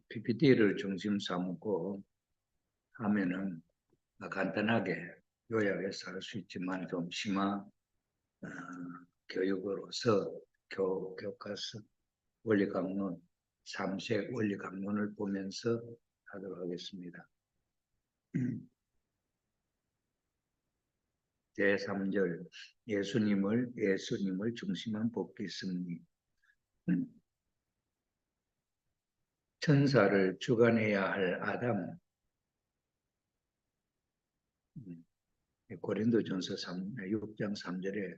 PPT를 중심 삼고 하면은 간단하게 요약해서 할 수 있지만 좀 심화 교육으로서 교과서 원리 강론, 3색 원리 강론을 보면서 하도록 하겠습니다. 제3절 예수님을 중심한 복귀 승리. 천사를 주관해야 할 아담. 고린도전서 6장 3절에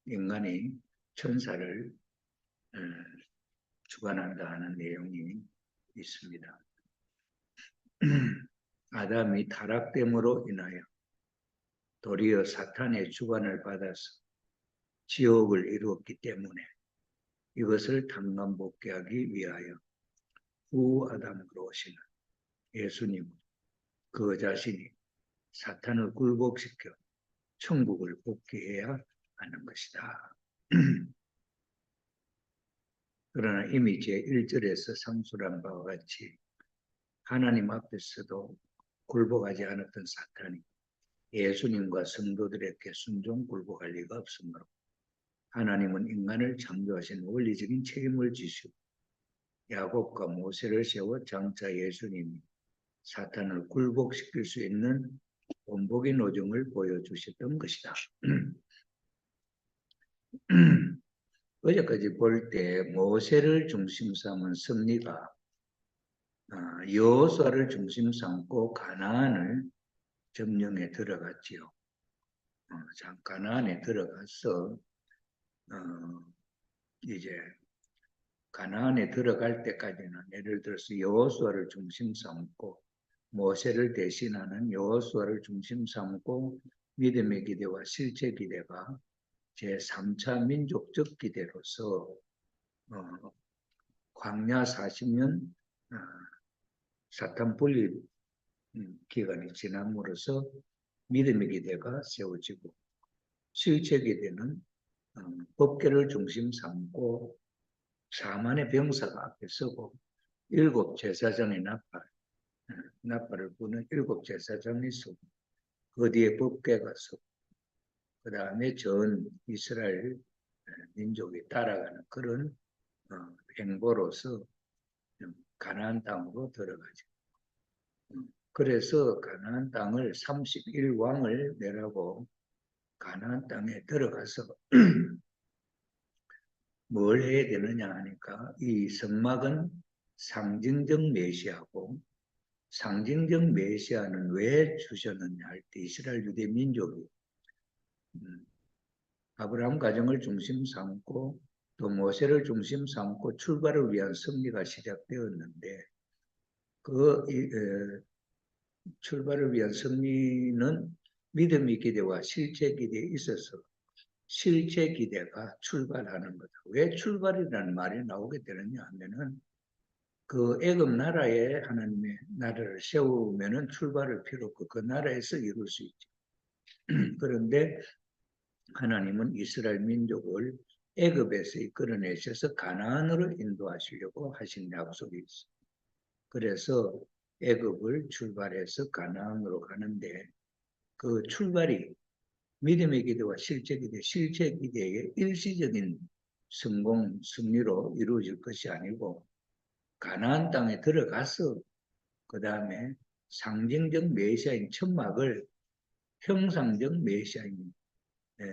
인간이 천사를 주관한다 하는 내용이 있습니다. 아담이 타락됨으로 인하여 도리어 사탄의 주관을 받아서 지옥을 이루었기 때문에 이것을 탕감복귀하기 위하여 후 아담으로 오시는 예수님은 그 자신이 사탄을 굴복시켜 천국을 복귀해야 하는 것이다. 그러나 이미 제1절에서 상수한 바와 같이 하나님 앞에서도 굴복하지 않았던 사탄이 예수님과 성도들에게 순종 굴복할 리가 없으므로 하나님은 인간을 창조하신 원리적인 책임을 지시고 야곱과 모세를 세워 장차 예수님이 사탄을 굴복시킬 수 있는 원복의 노정을 보여주셨던 것이다. 어제까지 볼 때 모세를 중심 삼은 섭리가 여호수아를 중심 삼고 가나안을 점령에 들어갔지요. 가나안에 들어가서 이제 가나안에 들어갈 때까지는 예를 들어서 여호수아를 중심 삼고 모세를 대신하는 여호수아를 중심 삼고 믿음의 기대와 실제 기대가 제3차 민족적 기대로서 광야 40년 사탄 분립 기간이 지남으로써 믿음의 기대가 세워지고 실제 기대는 법궤를 중심 삼고 사만의 병사가 앞에 서고 7 제사장의 나팔을 부는 7 제사장이 서고 그 뒤에 법궤가 서고 그 다음에 전 이스라엘 민족이 따라가는 그런 행보로서 가나안 땅으로 들어가죠. 그래서 가나안 땅을 31왕을 내라고 가나안 땅에 들어가서 뭘 해야 되느냐 하니까 이 성막은 상징적 메시아고 상징적 메시아는 왜 주셨느냐 할 때 이스라엘 유대 민족이 아브라함 가정을 중심 삼고 또 모세를 중심 삼고 출발을 위한 섭리가 시작되었는데 그 출발을 위한 섭리는 믿음의 기대와 실제 기대에 있어서 실제 기대가 출발하는 거다. 왜 출발이라는 말이 나오게 되느냐 하면은 그 애굽 나라에 하나님의 나라를 세우면은 출발을 필요 없고 그 나라에서 이룰 수 있죠. 그런데 하나님은 이스라엘 민족을 애굽에서 이끌어내셔서 가나안으로 인도하시려고 하신 약속이 있어요. 그래서 애굽을 출발해서 가나안으로 가는데 그 출발이 믿음의 기대와 실제 기대의 일시적인 성공, 승리로 이루어질 것이 아니고 가나안 땅에 들어가서 그 다음에 상징적 메시아인 천막을 형상적 메시아인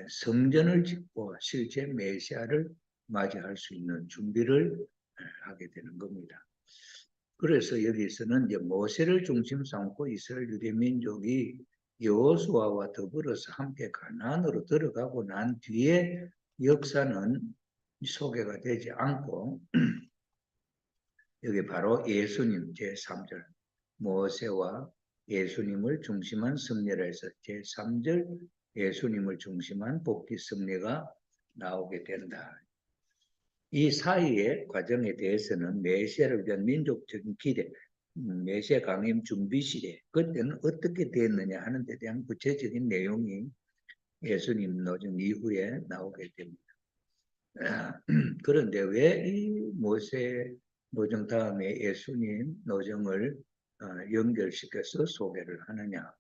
성전을 짓고 실제 메시아를 맞이할 수 있는 준비를 하게 되는 겁니다. 그래서 여기서는 이제 모세를 중심 삼고 이스라엘 유대 민족이 여호수아와 더불어서 함께 가나안으로 들어가고 난 뒤에 역사는 소개가 되지 않고 여기 바로 예수님 제3절 모세와 예수님을 중심한 섭리라 해서 제3절 예수님을 중심한 복귀 섭리가 나오게 된다. 이 사이의 과정에 대해서는 메시아를 위한 민족적인 기대, 메시아 강림 준비 시대, 그때는 어떻게 됐느냐 하는 데 대한 구체적인 내용이 예수님 노정 이후에 나오게 됩니다. 그런데 왜 이 모세 노정 다음에 예수님 노정을 연결시켜서 소개를 하느냐.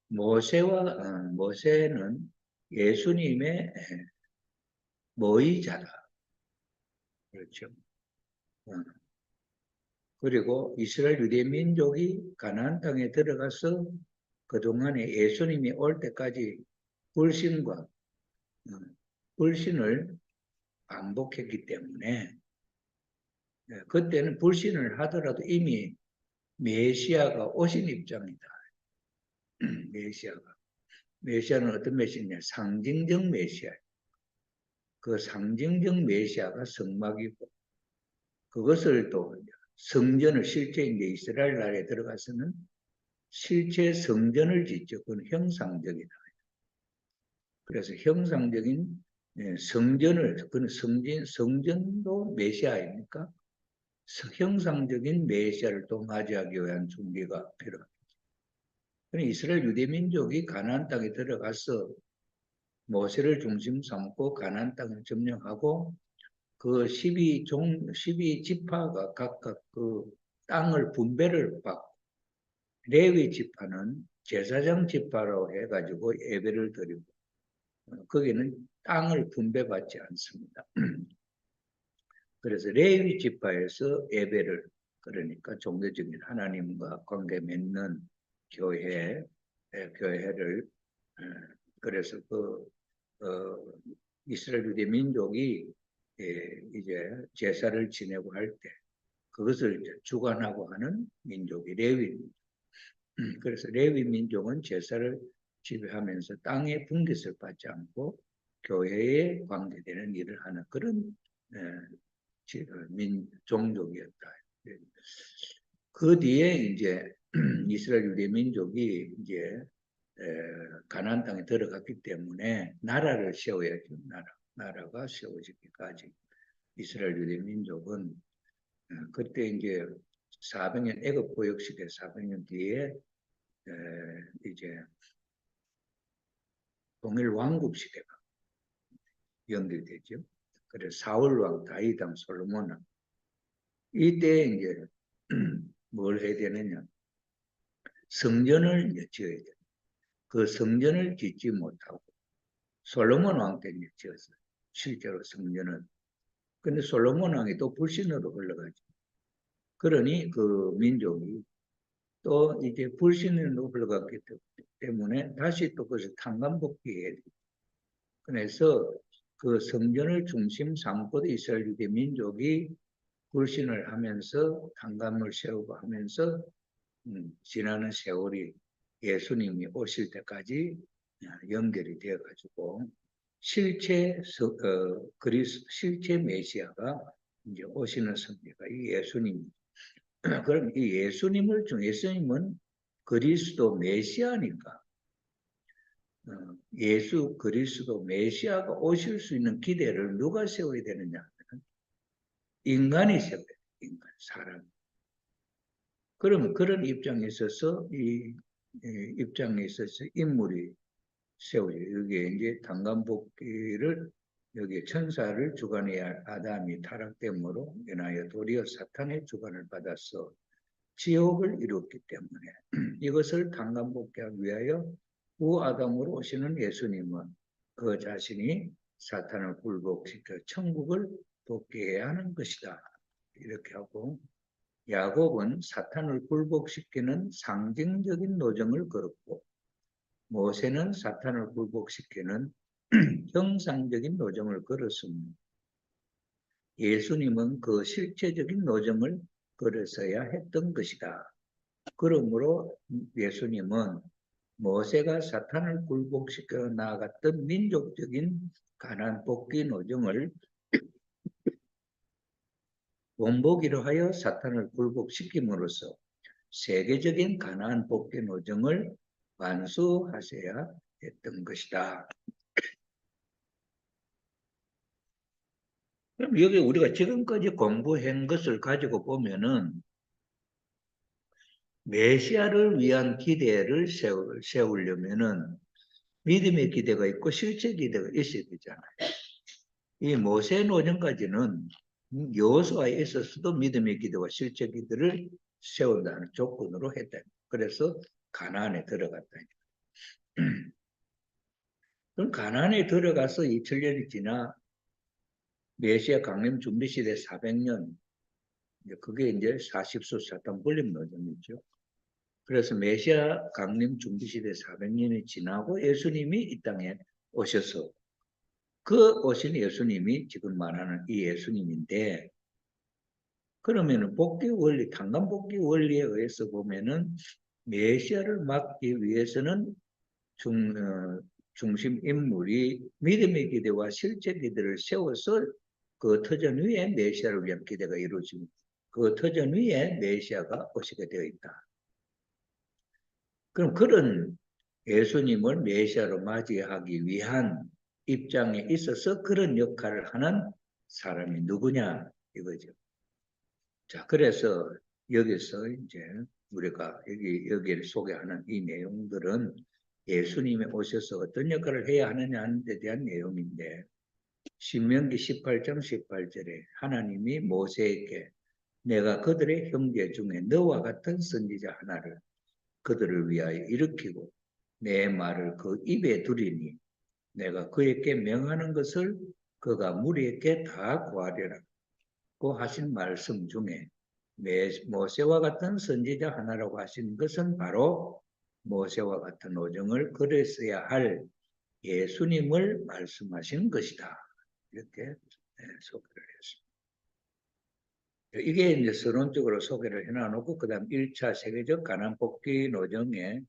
모세는 예수님의 모의자다. 그렇죠. 어, 그리고 이스라엘 유대 민족이 가나안 땅에 들어가서 그동안에 예수님이 올 때까지 불신과 불신을 반복했기 때문에 그때는 불신을 하더라도 이미 메시아가 오신 입장이다. 메시아는 어떤 메시아냐? 상징적 메시아. 그 상징적 메시아가 성막이고 그것을 또 성전을 실제 이제 이스라엘 나라에 들어가서는 실제 성전을 짓죠. 그건 형상적이다. 그래서 형상적인 성전을 그건 성전도 메시아 아닙니까? 형상적인 메시아를 또 맞이하기 위한 준비가 필요합니다. 이스라엘 유대 민족이 가나안 땅에 들어가서 모세를 중심 삼고 가나안 땅을 점령하고 그 12지파가 각각 그 땅을 분배를 받고 레위 지파는 제사장 지파로 해가지고 예배를 드리고 거기는 땅을 분배받지 않습니다. 그래서 레위 지파에서 예배를 그러니까 종교적인 하나님과 관계 맺는 교회를 그래서 이스라엘 유대 민족이 이제 제사를 지내고 할 때 그것을 이제 주관하고 하는 민족이 레위. 그래서 레위 민족은 제사를 지배하면서 땅의 분깃을 받지 않고 교회에 관계되는 일을 하는 그런 종족이었다. 그 뒤에 이제 이스라엘 유대 민족이 이제 가나안 땅에 들어갔기 때문에 나라를 세워야죠. 나라가 세워지기까지 이스라엘 유대 민족은 그때 이제 400년 애굽 보역 시대 400년 뒤에 이제 동일 왕국 시대가 연결되죠. 그래서 사울 왕, 다윗 왕, 솔로몬 왕 이때 이제 뭘 해야 되느냐? 성전을 지어야 돼. 그 성전을 짓지 못하고 솔로몬 왕 때 지었어요. 실제로 성전은. 근데 솔로몬 왕이 또 불신으로 흘러가죠. 그러니 그 민족이 또 이제 불신으로 흘러갔기 때문에 다시 또 그것을 탄감복귀해야 돼요. 그래서 그 성전을 중심 삼고 이스라엘 유대 민족이 불신을 하면서 탄감을 세우고 하면서 지나는 세월이 예수님이 오실 때까지 연결이 되어가지고 실제 메시아가 이제 오시는 성리가 이 예수님. 그럼 이 예수님은 그리스도 메시아니까 예수 그리스도 메시아가 오실 수 있는 기대를 누가 세워야 되느냐? 인간이 세워야 돼요. 인간, 사람. 그러면 그런 입장에 있어서 입장에 있어서 인물이 세워요. 여기에 이제 단간복귀를 여기 천사를 주관해야 할 아담이 타락됨으로 인하여 도리어 사탄의 주관을 받아서 지옥을 이뤘기 때문에 이것을 단간복귀하기 위하여 우아담으로 오시는 예수님은 그 자신이 사탄을 굴복시켜 천국을 복귀해야 하는 것이다. 이렇게 하고 야곱은 사탄을 굴복시키는 상징적인 노정을 걸었고 모세는 사탄을 굴복시키는 형상적인 노정을 걸었습니다. 예수님은 그 실체적인 노정을 걸었어야 했던 것이다. 그러므로 예수님은 모세가 사탄을 굴복시켜 나아갔던 민족적인 가나안 복귀 노정을 본보기로 하여 사탄을 굴복시킴으로써 세계적인 가나안 복귀 노정을 완수하셔야 했던 것이다. 그럼 여기 우리가 지금까지 공부한 것을 가지고 보면은 메시아를 위한 기대를 세우려면은 믿음의 기대가 있고 실제 기대가 있어야 되잖아요. 이 모세 노정까지는 여호수아에 있어서도 믿음의 기대와 실제 기대를 세운다는 조건으로 했다. 그래서 가나안에 들어갔다. 그럼 가나안에 들어가서 2000년이 지나 메시아 강림 준비 시대 400년, 그게 이제 40수 사탄 분림 노정이죠. 그래서 메시아 강림 준비 시대 400년이 지나고 예수님이 이 땅에 오셔서 그 오신 예수님이 지금 말하는 이 예수님인데, 그러면은 복귀 원리, 탄감 복귀 원리에 의해서 보면은 메시아를 막기 위해서는 중심 인물이 믿음의 기대와 실제 기대를 세워서 그 터전 위에 메시아를 위한 기대가 이루어집니다. 그 터전 위에 메시아가 오시게 되어 있다. 그럼 그런 예수님을 메시아로 맞이하기 위한 입장에 있어서 그런 역할을 하는 사람이 누구냐 이거죠. 자, 그래서 여기서 이제 우리가 여기를 소개하는 이 내용들은 예수님이 오셔서 어떤 역할을 해야 하느냐는 데 대한 내용인데, 신명기 18장 18절에 하나님이 모세에게 내가 그들의 형제 중에 너와 같은 선지자 하나를 그들을 위하여 일으키고 내 말을 그 입에 두리니 내가 그에게 명하는 것을 그가 무리에게 다 고하리라고 하신 말씀 중에 모세와 같은 선지자 하나라고 하신 것은 바로 모세와 같은 오정을 그랬어야 할 예수님을 말씀하신 것이다. 이렇게 소개를 했습니다. 이게 이제 서론적으로 소개를 해놔놓고 그 다음 1차 세계적 가난 복귀 노정의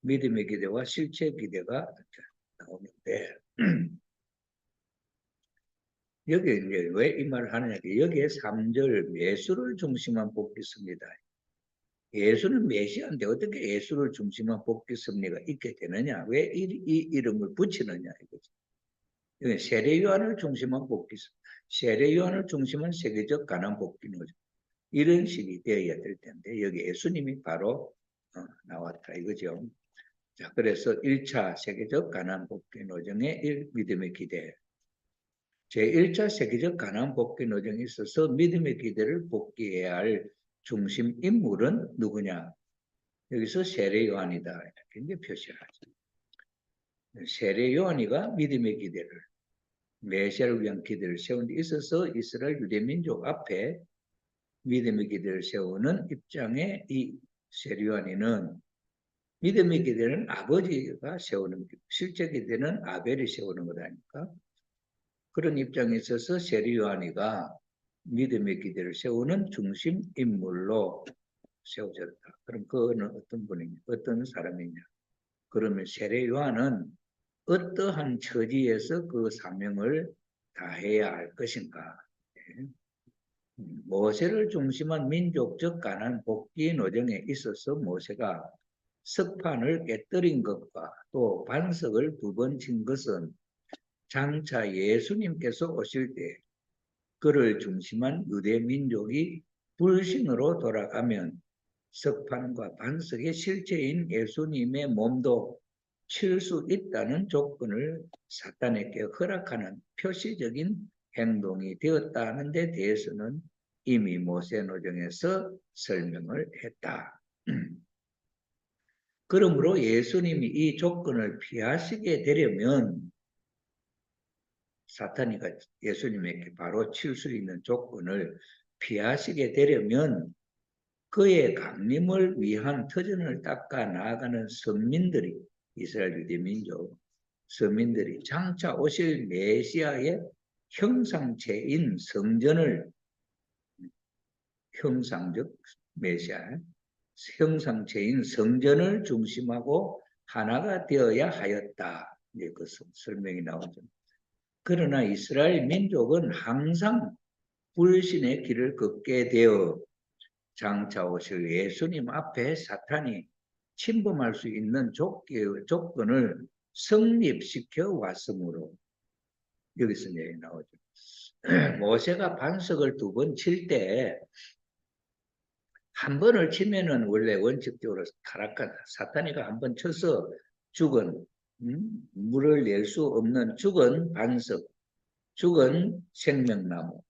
믿음의 기대와 실체 기대가 나오는데 여기 이제 왜 이 말을 하느냐, 여기에 3절 예수를 중심한 복귀 섭리다. 예수는 메시아인데 어떻게 예수를 중심한 복귀 섭리가 있게 되느냐? 왜 이 이름을 붙이느냐 이거죠. 여기 세례 요한을 중심한 복귀 섭리, 세례 요한을 중심한 세계적 가난 복귀 노정, 이런 식이 되어야 될 텐데 여기 예수님이 바로 나왔다 이거죠. 자, 그래서 1차 세계적 가난 복귀 노정의 믿음의 기대. 제1차 세계적 가난 복귀 노정에 있어서 믿음의 기대를 복귀해야 할 중심 인물은 누구냐? 여기서 세례 요한이다. 이렇게 이제 표시를 하죠. 세례 요한이가 믿음의 기대를, 메시아를 위한 기대를 세운 데 있어서 이스라엘 유대민족 앞에 믿음의 기대를 세우는 입장에 이 세례 요한이는 믿음의 기대는 아버지가 세우는, 실제 기대는 아벨이 세우는 거라니까. 그런 입장에 있어서 세례 요한이가 믿음의 기대를 세우는 중심 인물로 세워졌다. 그럼 그거는 어떤 분이냐, 어떤 사람이냐? 그러면 세례 요한은 어떠한 처지에서 그 사명을 다해야 할 것인가? 모세를 중심한 민족적 가난 복귀 노정에 있어서 모세가 석판을 깨뜨린 것과 또 반석을 2번 친 것은 장차 예수님께서 오실 때 그를 중심한 유대 민족이 불신으로 돌아가면 석판과 반석의 실체인 예수님의 몸도 칠 수 있다는 조건을 사탄에게 허락하는 표시적인 행동이 되었다는 데 대해서는 이미 모세 노정에서 설명을 했다. 그러므로 예수님이 이 조건을 피하시게 되려면 사탄이가 예수님에게 바로 칠 수 있는 조건을 피하시게 되려면 그의 강림을 위한 터전을 닦아 나아가는 선민들이, 이스라엘 유대민족 서민들이 장차 오실 메시아의 형상체인 성전을, 형상적 메시아 형상체인 성전을 중심하고 하나가 되어야 하였다. 이제 그 설명이 나오죠. 그러나 이스라엘 민족은 항상 불신의 길을 걷게 되어 장차 오실 예수님 앞에 사탄이 침범할 수 있는 조건을 성립시켜 왔으므로 여기서 얘기 나오죠. 모세가 반석을 2번 칠 때 한 번을 치면은 원래 원칙적으로 타락한 사탄이가 한 번 쳐서 죽은 물을 낼 수 없는 죽은 반석, 죽은 생명나무,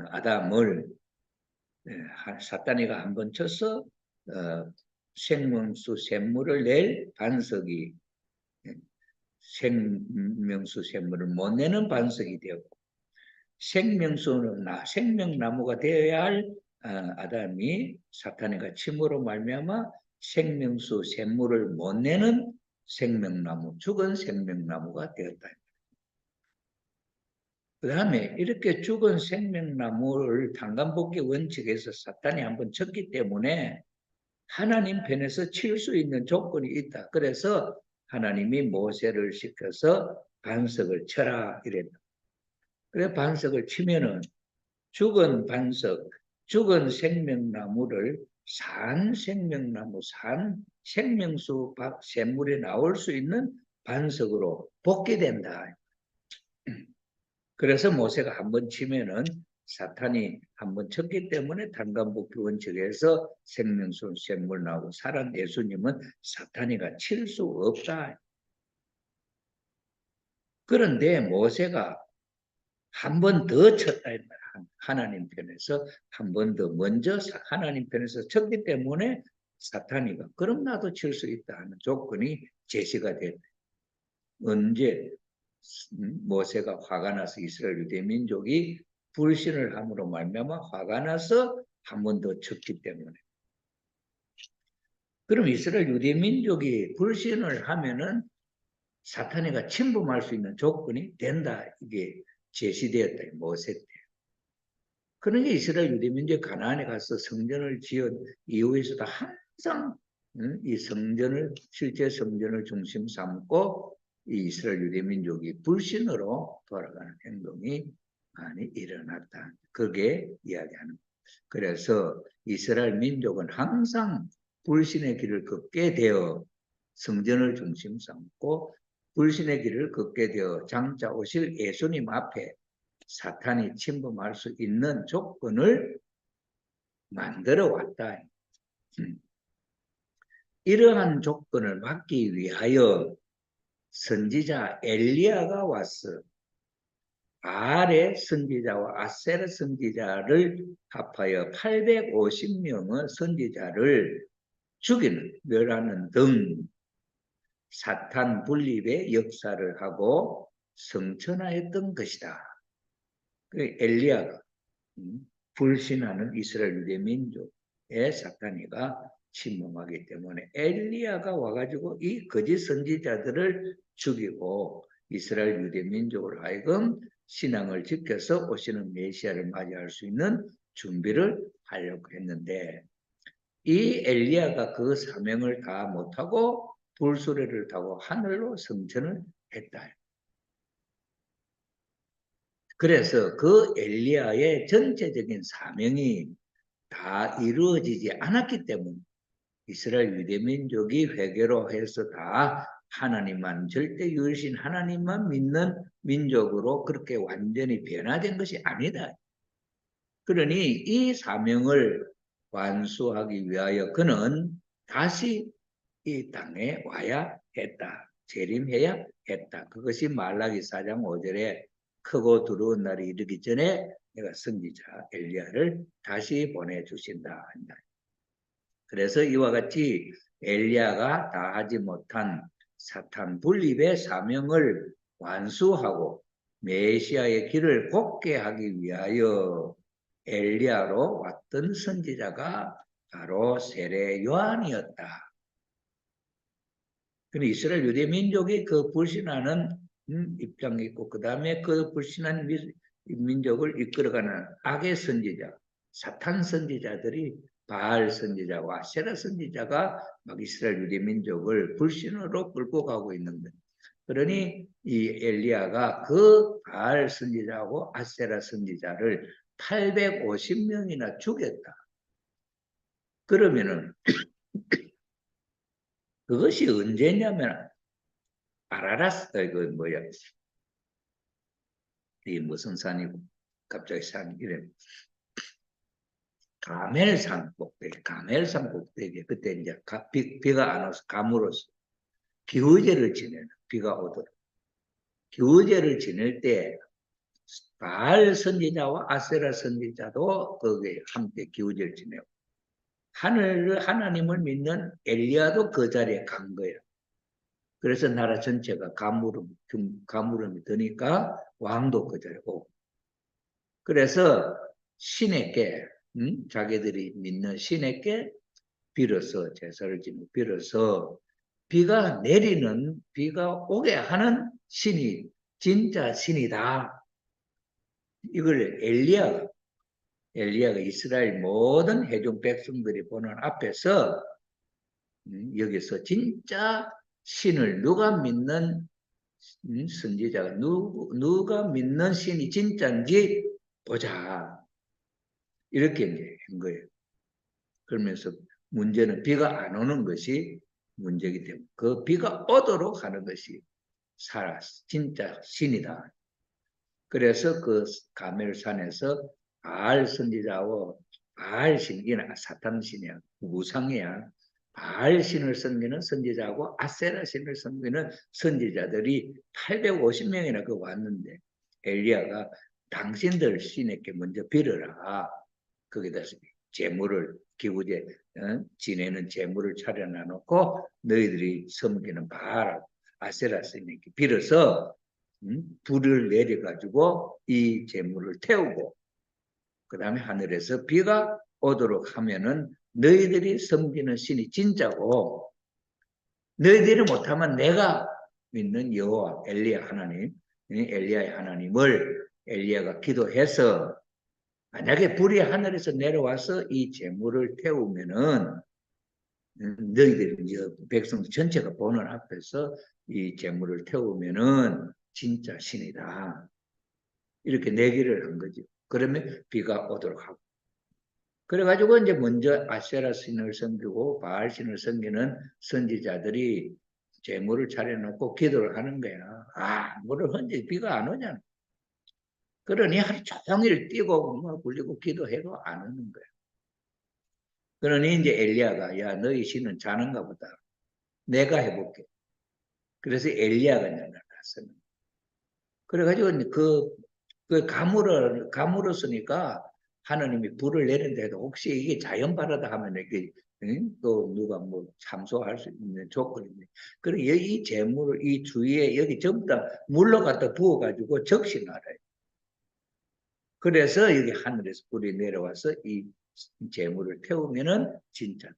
아담을 사탄이가 한번 쳐서 생명수 샘물을 낼 반석이 생명수 샘물을 못 내는 반석이 되었고, 생명나무가 되어야 할 아담이 사탄이가 침으로 말미암아 생명수 샘물을 못 내는 생명나무, 죽은 생명나무가 되었다. 그 다음에 이렇게 죽은 생명나무를 단간복귀 원칙에서 사탄이 한번 쳤기 때문에 하나님 편에서 칠 수 있는 조건이 있다. 그래서 하나님이 모세를 시켜서 반석을 쳐라 이랬다. 그래 반석을 치면은 죽은 반석, 죽은 생명나무를 산 생명나무, 산 생명수 샘물에 나올 수 있는 반석으로 복귀된다. 그래서 모세가 한번 치면은 사탄이 한번 쳤기 때문에 단간복귀 원칙에서 생명수 샘물 나오고 살아 예수님은 사탄이가 칠 수 없다. 그런데 모세가 한 번 더 쳤다. 하나님 편에서 한 번 더 먼저 하나님 편에서 쳤기 때문에 사탄이가 그럼 나도 칠 수 있다 하는 조건이 제시가 됐다. 언제 모세가 화가 나서 이스라엘 유대 민족이 불신을 함으로 말미암아 화가 나서 한 번 더 쳤기 때문에. 그럼 이스라엘 유대 민족이 불신을 하면은 사탄이가 침범할 수 있는 조건이 된다. 이게 제시되었다. 모세 때. 그러니까 이스라엘 유대 민족이 가나안에 가서 성전을 지은 이후에서도 항상 이 성전을 실제 성전을 중심 삼고 이 이스라엘 유대 민족이 불신으로 돌아가는 행동이 많이 일어났다. 그게 이야기하는. 그래서 이스라엘 민족은 항상 불신의 길을 걷게 되어 성전을 중심 삼고 불신의 길을 걷게 되어 장차 오실 예수님 앞에 사탄이 침범할 수 있는 조건을 만들어 왔다. 이러한 조건을 받기 위하여 선지자 엘리야가 왔어. 바알의 선지자와 아세라 선지자를 합하여 850명의 선지자를 죽이는, 멸하는 등 사탄 분립의 역사를 하고 성천하였던 것이다. 엘리야가 불신하는 이스라엘 유대 민족의 사탄이가 침범하기 때문에 엘리야가 와가지고 이 거짓 선지자들을 죽이고 이스라엘 유대 민족을 하여금 신앙을 지켜서 오시는 메시아를 맞이할 수 있는 준비를 하려고 했는데 이 엘리야가 그 사명을 다 못하고 불수레를 타고 하늘로 승천을 했다. 그래서 그 엘리야의 전체적인 사명이 다 이루어지지 않았기 때문에 이스라엘 유대민족이 회개로 해서 다 하나님만 절대 유일신 하나님만 믿는 민족으로 그렇게 완전히 변화된 것이 아니다. 그러니 이 사명을 완수하기 위하여 그는 다시 이 땅에 와야 했다. 재림해야 했다. 그것이 말라기 4장 5절에 크고 두려운 날이 이르기 전에 내가 선지자 엘리야를 다시 보내주신다. 그래서 이와 같이 엘리야가 다 하지 못한 사탄 분립의 사명을 완수하고 메시아의 길을 곱게 하기 위하여 엘리야로 왔던 선지자가 바로 세례 요한이었다. 근데 이스라엘 유대 민족이 그 불신하는 입장이 있고 그 다음에 그 불신한 민족을 이끌어가는 악의 선지자, 사탄 선지자들이 바알 선지자와 아세라 선지자가 막 이스라엘 유대 민족을 불신으로 끌고 가고 있는 거예요. 그러니 이 엘리야가 그 바알 선지자하고 아세라 선지자를 850명이나 죽였다. 그러면은 그것이 언제냐면 아라라스 그 뭐야 이 무슨 산이고 갑자기 산 이름 가멜산 꼭대기 그때 이제 비가 안 와서 가물어서 기후제를 지내는 비가 오도록. 기후제를 지낼 때 바알 선지자와 아세라 선지자도 거기에 함께 기후제를 지내고 하나님을 믿는 엘리야도 그 자리에 간 거예요. 그래서 나라 전체가 가물음이 드니까 왕도 그 자리에 오고. 그래서 신에게 자기들이 믿는 신에게 빌어서 제사를 지내고 빌어서 비가 오게 하는 신이 진짜 신이다. 이걸 엘리야가 이스라엘 모든 회중 백성들이 보는 앞에서 여기서 진짜 신을 누가 믿는 선지자가 누가 믿는 신이 진짜인지 보자. 이렇게 이제 한 거예요. 그러면서 문제는 비가 안 오는 것이 문제이기 때문에 그 비가 오도록 하는 것이 진짜 신이다. 그래서 그 가멜산에서 바알 선지자와 바알 신이나 사탄 신이야, 우상이야. 바알 신을 섬기는 선지자하고 아세라 신을 섬기는 선지자들이 850명이나 그 왔는데 엘리야가 당신들 신에게 먼저 빌어라. 거기다 제물을 기구제 지내는 제물을 차려놔 놓고 너희들이 섬기는 바알 아세라 신에게 빌어서 불을 내려가지고 이 재물을 태우고 그 다음에 하늘에서 비가 오도록 하면은 너희들이 섬기는 신이 진짜고 너희들이 못하면 내가 믿는 여호와 엘리야의 하나님을 엘리야가 기도해서 만약에 불이 하늘에서 내려와서 이 재물을 태우면은 너희들이 백성 전체가 보는 앞에서 이 재물을 태우면은 진짜 신이다. 이렇게 내기를 한 거죠. 그러면 비가 오도록 하고. 그래가지고 이제 먼저 아세라 신을 섬기고 바알 신을 섬기는 선지자들이 제물을 차려놓고 기도를 하는 거야. 물을 헌지 비가 안 오잖아. 그러니 하루 종일 뛰고 뭐 굴리고 기도해도 안 오는 거야. 그러니 이제 엘리야가 야 너희 신은 자는가 보다. 내가 해볼게. 그래서 엘리야가 나타났어요. 그래가지고 그 가물었으니까 하나님이 불을 내린데도 혹시 이게 자연발화다 하면 이게 또 누가 뭐 참소할 수 있는 조건인데 그리고 이 재물을 이 주위에 여기 전부 다 물로 갖다 부어가지고 적신하래요. 그래서 여기 하늘에서 불이 내려와서 이 재물을 태우면은 진짜다.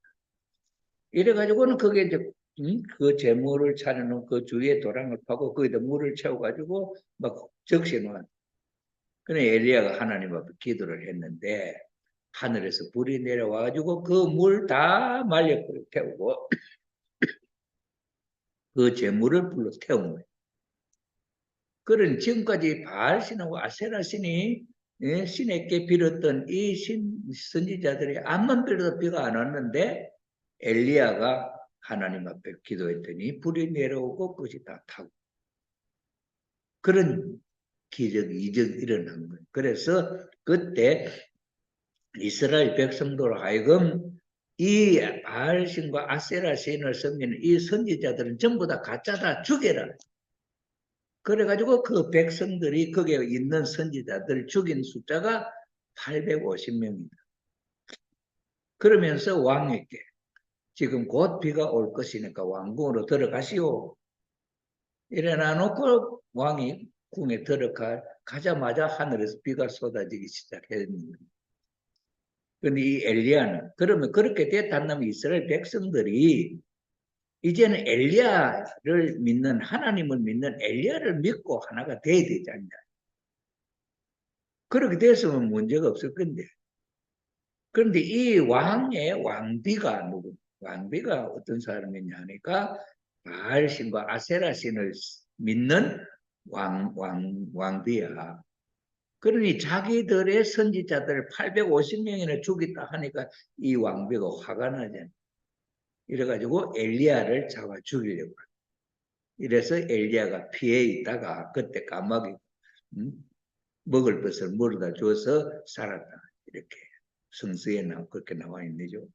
이래가지고는 그게 이제 그 재물을 차려놓은 그 주위에 도랑을 파고 거기다 물을 채워가지고 막 적셔놓은. 그래 엘리야가 하나님 앞에 기도를 했는데 하늘에서 불이 내려와가지고 그 물 다 말려 태우고 그 재물을 불러 태운 거예요. 그런 지금까지 바알 신하고 아세라 신이 신에게 빌었던 이 선지자들이 암만 빌어도 비가 안 왔는데 엘리야가 하나님 앞에 기도했더니 불이 내려오고 그것이 다 타고 그런 이적이 일어난 거예요. 그래서 그때 이스라엘 백성들 하여금 이 바알 신과 아세라 신을 섬기는 이 선지자들은 전부 다 가짜다 죽여라. 그래가지고 그 백성들이 거기에 있는 선지자들 죽인 숫자가 850명입니다. 그러면서 왕에게 지금 곧 비가 올 것이니까 왕궁으로 들어가시오. 이래놔 놓고 왕이 궁에 들어가자마자 하늘에서 비가 쏟아지기 시작했는데 근데 이 엘리야는 그러면 그렇게 됐다면 이스라엘 백성들이 이제는 엘리야를 믿는 하나님을 믿는 엘리야를 믿고 하나가 돼야 되지 않냐. 그렇게 됐으면 문제가 없을 건데. 그런데 이 왕비가 어떤 사람이냐 하니까 바알 신과 아세라 신을 믿는 왕비야. 그러니 자기들의 선지자들 850명이나 죽였다 하니까 이 왕비가 화가 나잖아. 이래가지고 엘리야를 잡아 죽이려고. 이래서 엘리야가 피해 있다가 그때 까마귀 먹을 것을 물어다 줘서 살았다. 이렇게 성서에 그렇게 나와 있는죠.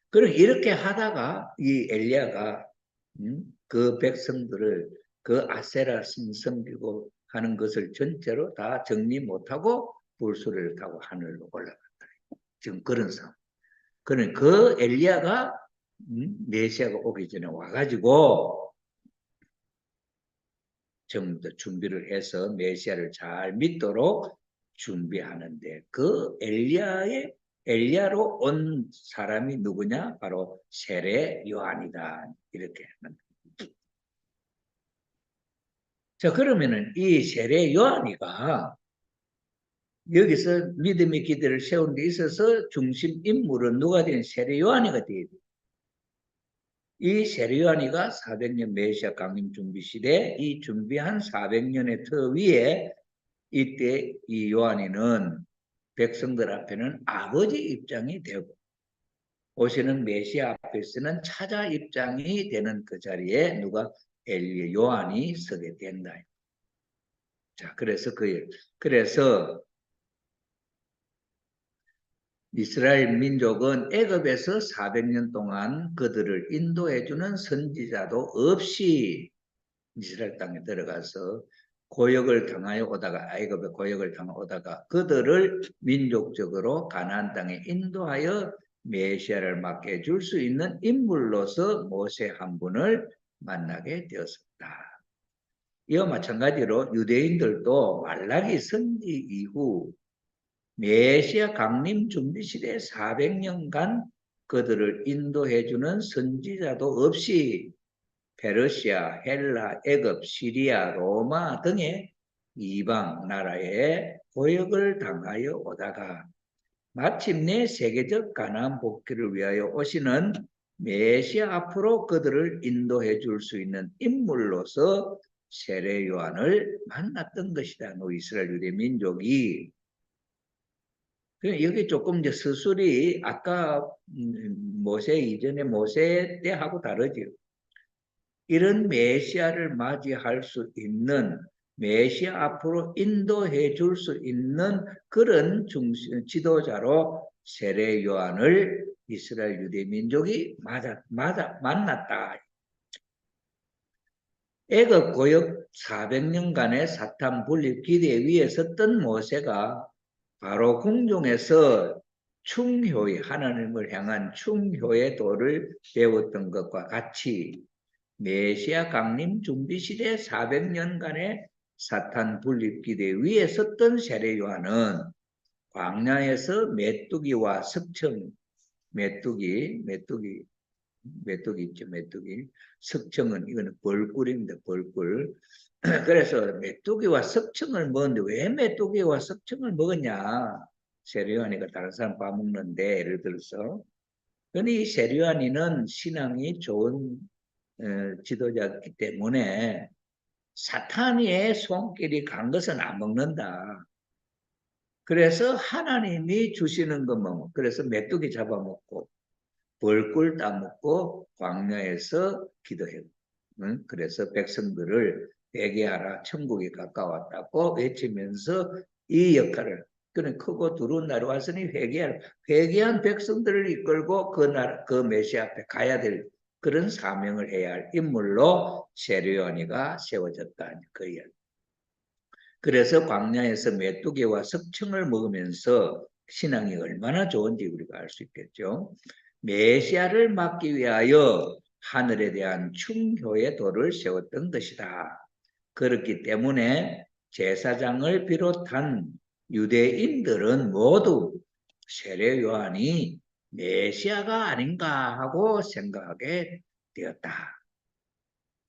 그럼 이렇게 하다가 이 엘리야가 그 백성들을 그 아세라 신 섬기고 하는 것을 전체로 다 정리 못하고 불수를 타고 하늘로 올라갔다. 지금 그런 상황. 그는 그 엘리야가 메시아가 오기 전에 와가지고 전부 다 준비를 해서 메시아를 잘 믿도록 준비하는데 그 엘리야로 온 사람이 누구냐? 바로 세례 요한이다. 이렇게 하는. 자, 그러면은 이 세례 요한이가 여기서 믿음의 기대를 세운 데 있어서 중심 인물은 누가 된 세례 요한이가 되어야 돼. 이 세례 요한이가 400년 메시아 강림 준비 시대 이 준비한 400년의 터 위에 이때 이 요한이는 백성들 앞에는 아버지 입장이 되고 오시는 메시아 앞에서는 차자 입장이 되는 그 자리에 누가 엘리 요한이 서게 된다. 자, 그래서 이스라엘 민족은 애굽에서 400년 동안 그들을 인도해주는 선지자도 없이 이스라엘 땅에 들어가서 고역을 당하여 오다가 애굽에 고역을 당하여 오다가 그들을 민족적으로 가나안 땅에 인도하여 메시아를 맡게 해줄 수 있는 인물로서 모세 한 분을 만나게 되었습니다. 이와 마찬가지로 유대인들도 말라기 선지 이후 메시아 강림 준비 시대 400년간 그들을 인도해주는 선지자도 없이 페르시아, 헬라, 애굽, 시리아, 로마 등의 이방 나라에 고역을 당하여 오다가 마침내 세계적 가나안 복귀를 위하여 오시는 메시아 앞으로 그들을 인도해 줄 수 있는 인물로서 세례 요한을 만났던 것이다. 이스라엘 유대 민족이. 여기 조금 이제 서술이 아까 모세 이전에 모세 때하고 다르죠. 이런 메시아를 맞이할 수 있는 메시아 앞으로 인도해 줄 수 있는 그런 지도자로 세례 요한을 이스라엘 유대 민족이 만났다. 애굽 고역 400년간의 사탄 분립 기대 위에 섰던 모세가 바로 궁중에서 충효의 하나님을 향한 충효의 도를 배웠던 것과 같이 메시아 강림 준비 시대 400년간의 사탄 분립 기대 위에 섰던 세례 요한은 광야에서 메뚜기와 석청, 메뚜기 있죠, 메뚜기. 석청은 이거는 벌꿀입니다, 벌꿀. 그래서 메뚜기와 석청을 먹었는데 왜 메뚜기와 석청을 먹었냐? 세례 요한이가 다른 사람 밥 먹는데 예를 들어서. 근데 이 세례 요한이는 신앙이 좋은 지도자이기 때문에 사탄의 손길이 간 것은 안 먹는다. 그래서 하나님이 주시는 것만 그래서 메뚜기 잡아먹고 벌꿀 따먹고 광야에서 기도해요. 그래서 백성들을 회개하라 천국이 가까웠다고 외치면서 이 역할을 그는 크고 두려운 날이 왔으니 회개하라. 회개한 백성들을 이끌고 그 메시아 앞에 가야 될 그런 사명을 해야 할 인물로 세례 요한이가 세워졌다. 그 이야기. 그래서 광야에서 메뚜기와 석청을 먹으면서 신앙이 얼마나 좋은지 우리가 알 수 있겠죠. 메시아를 막기 위하여 하늘에 대한 충효의 도를 세웠던 것이다. 그렇기 때문에 제사장을 비롯한 유대인들은 모두 세례 요한이 메시아가 아닌가 하고 생각하게 되었다.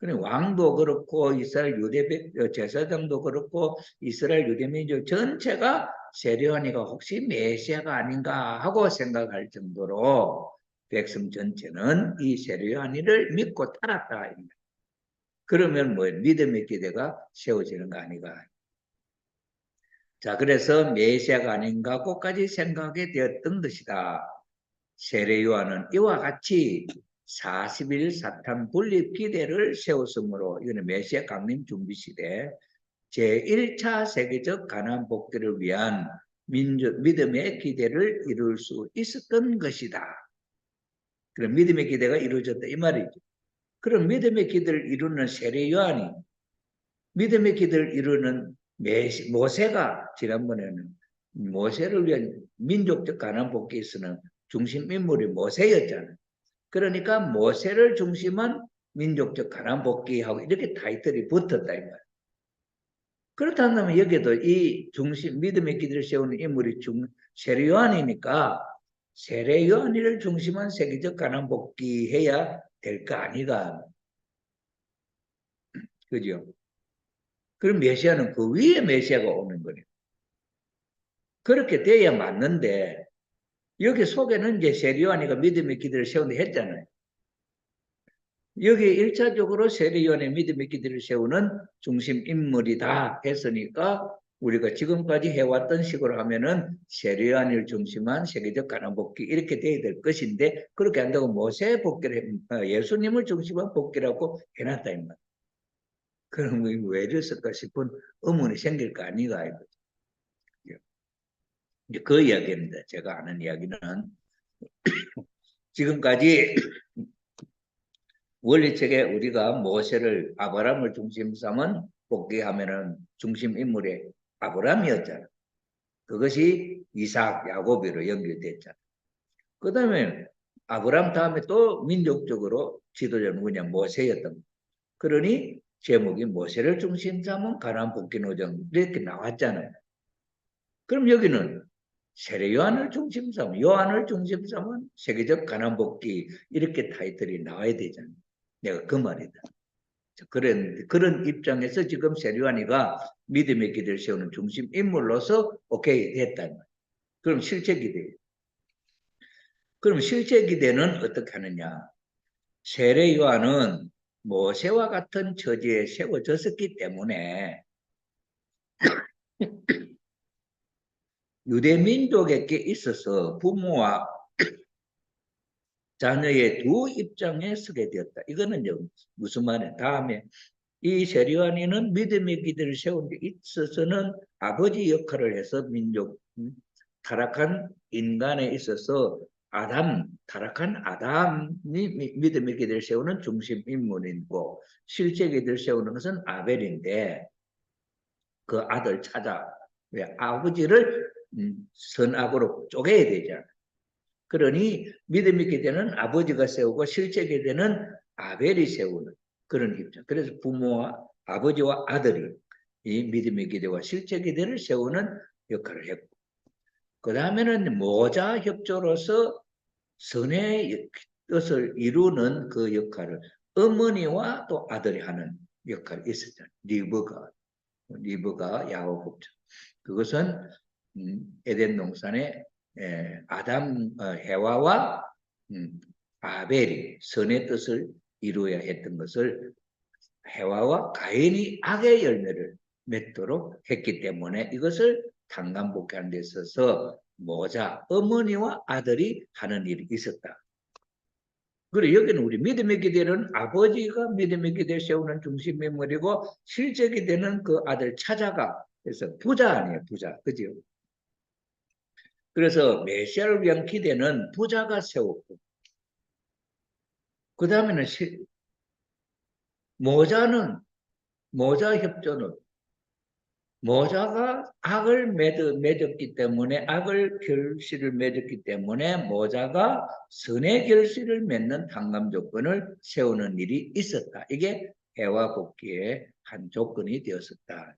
왕도 그렇고 이스라엘 유대 제사장도 그렇고 이스라엘 유대 민족 전체가 세례 요한이가 혹시 메시아가 아닌가 하고 생각할 정도로 백성 전체는 이 세례 요한이를 믿고 따랐다. 그러면 뭐 믿음의 기대가 세워지는 거 아닌가. 자, 그래서 메시아가 아닌가 꼭까지 생각하게 되었던 것이다. 세례 요한은 이와 같이 40일 사탄 분립 기대를 세웠으므로 이거는 메시아 강림 준비 시대 제1차 세계적 가나안 복귀를 위한 믿음의 기대를 이룰 수 있었던 것이다. 그럼 믿음의 기대가 이루어졌다 이 말이죠. 그럼 믿음의 기대를 이루는 세례 요한이 믿음의 기대를 이루는 모세가 지난번에는 모세를 위한 민족적 가난 복귀에서는 중심 인물이 모세였잖아요. 그러니까 모세를 중심한 민족적 가난 복귀하고 이렇게 타이틀이 붙었다 이 말이에요. 그렇다면 여기도 이 중심 믿음의 기대를 세우는 인물이 세례 요한이니까 세례 요한이를 중심한 세계적 가난 복귀해야 될 거 아니가. 그죠? 그럼 메시아는 그 위에 메시아가 오는 거예요. 그렇게 돼야 맞는데 여기 속에는 이제 세례 요한이가 믿음의 기대를 세운다 했잖아요. 여기 1차적으로 세례 요한의 믿음의 기대를 세우는 중심 인물이다 했으니까 우리가 지금까지 해왔던 식으로 하면은 세례 요한을 중심한 세계적 가난 복귀 이렇게 돼야 될 것인데 그렇게 한다고 모세 복귀를 예수님을 중심한 복귀라고 해놨다 이 말. 그럼 왜 이랬을까 싶은 의문이 생길 거 아니가 이거죠. 이제 그 이야기입니다. 제가 아는 이야기는 지금까지 원리책에 우리가 모세를 아브라함을 중심 삼은 복귀하면은 중심 인물이 아브라함이었잖아. 그것이 이삭, 야곱으로 연결됐잖아. 그 다음에 아브라함 다음에 또 민족적으로 지도자 누구냐 모세였던. 그러니 제목이 모세를 중심 삼은 가나안 복귀 노정 이렇게 나왔잖아요. 그럼 여기는 세례 요한을 중심 삼은 요한을 중심 삼은 세계적 가나안 복귀 이렇게 타이틀이 나와야 되잖아요. 내가 그 말이다. 그런 입장에서 지금 세례 요한이가 믿음의 기대를 세우는 중심 인물로서 오케이 됐다. 그럼 실제 기대. 그럼 실제 기대는 어떻게 하느냐? 세례 요한은 모세와 같은 처지에 세워졌었기 때문에 유대 민족에게 있어서 부모와 자녀의 두 입장에 서게 되었다. 이거는 무슨 말이야? 다음에 이 세례 요한이는 믿음의 기대를 세운 데 있어서는 아버지 역할을 해서 민족 타락한 인간에 있어서 타락한 아담이 믿음의 기대를 세우는 중심 인물이고 실제 기대를 세우는 것은 아벨인데 그 아들 찾아 왜 아버지를 선악으로 쪼개야 되잖아. 그러니 믿음의 기대는 아버지가 세우고 실제 기대는 아벨이 세우는 그런 입장. 그래서 부모와 아버지와 아들이 이 믿음의 기대와 실제 기대를 세우는 역할을 했고 그 다음에는 모자 협조로서 선의 뜻을 이루는 그 역할을 어머니와 또 아들이 하는 역할이 있었잖아요. 리브가 야곱 협조. 그것은 에덴 동산에 해와와 아벨이 선의 뜻을 이루어야 했던 것을 해와와 가인이 악의 열매를 맺도록 했기 때문에 이것을 tangam복하는 데 있어서 모자, 어머니와 아들이 하는 일이 있었다. 그리고 여기는 우리 믿음의 기대는 아버지가 믿음의 기대를 세우는 중심 인물이고 실제 기대는 그 아들 찾아가 그래서 부자 아니에요, 부자. 그죠? 그래서 메시아를 위한 기대는 부자가 세웠고 그 다음에는 모자 협조는 모자가 악을 맺었기 때문에 악을 결실을 맺었기 때문에 모자가 선의 결실을 맺는 tan감 조건을 세우는 일이 있었다. 이게 해와 복귀의 한 조건이 되었었다.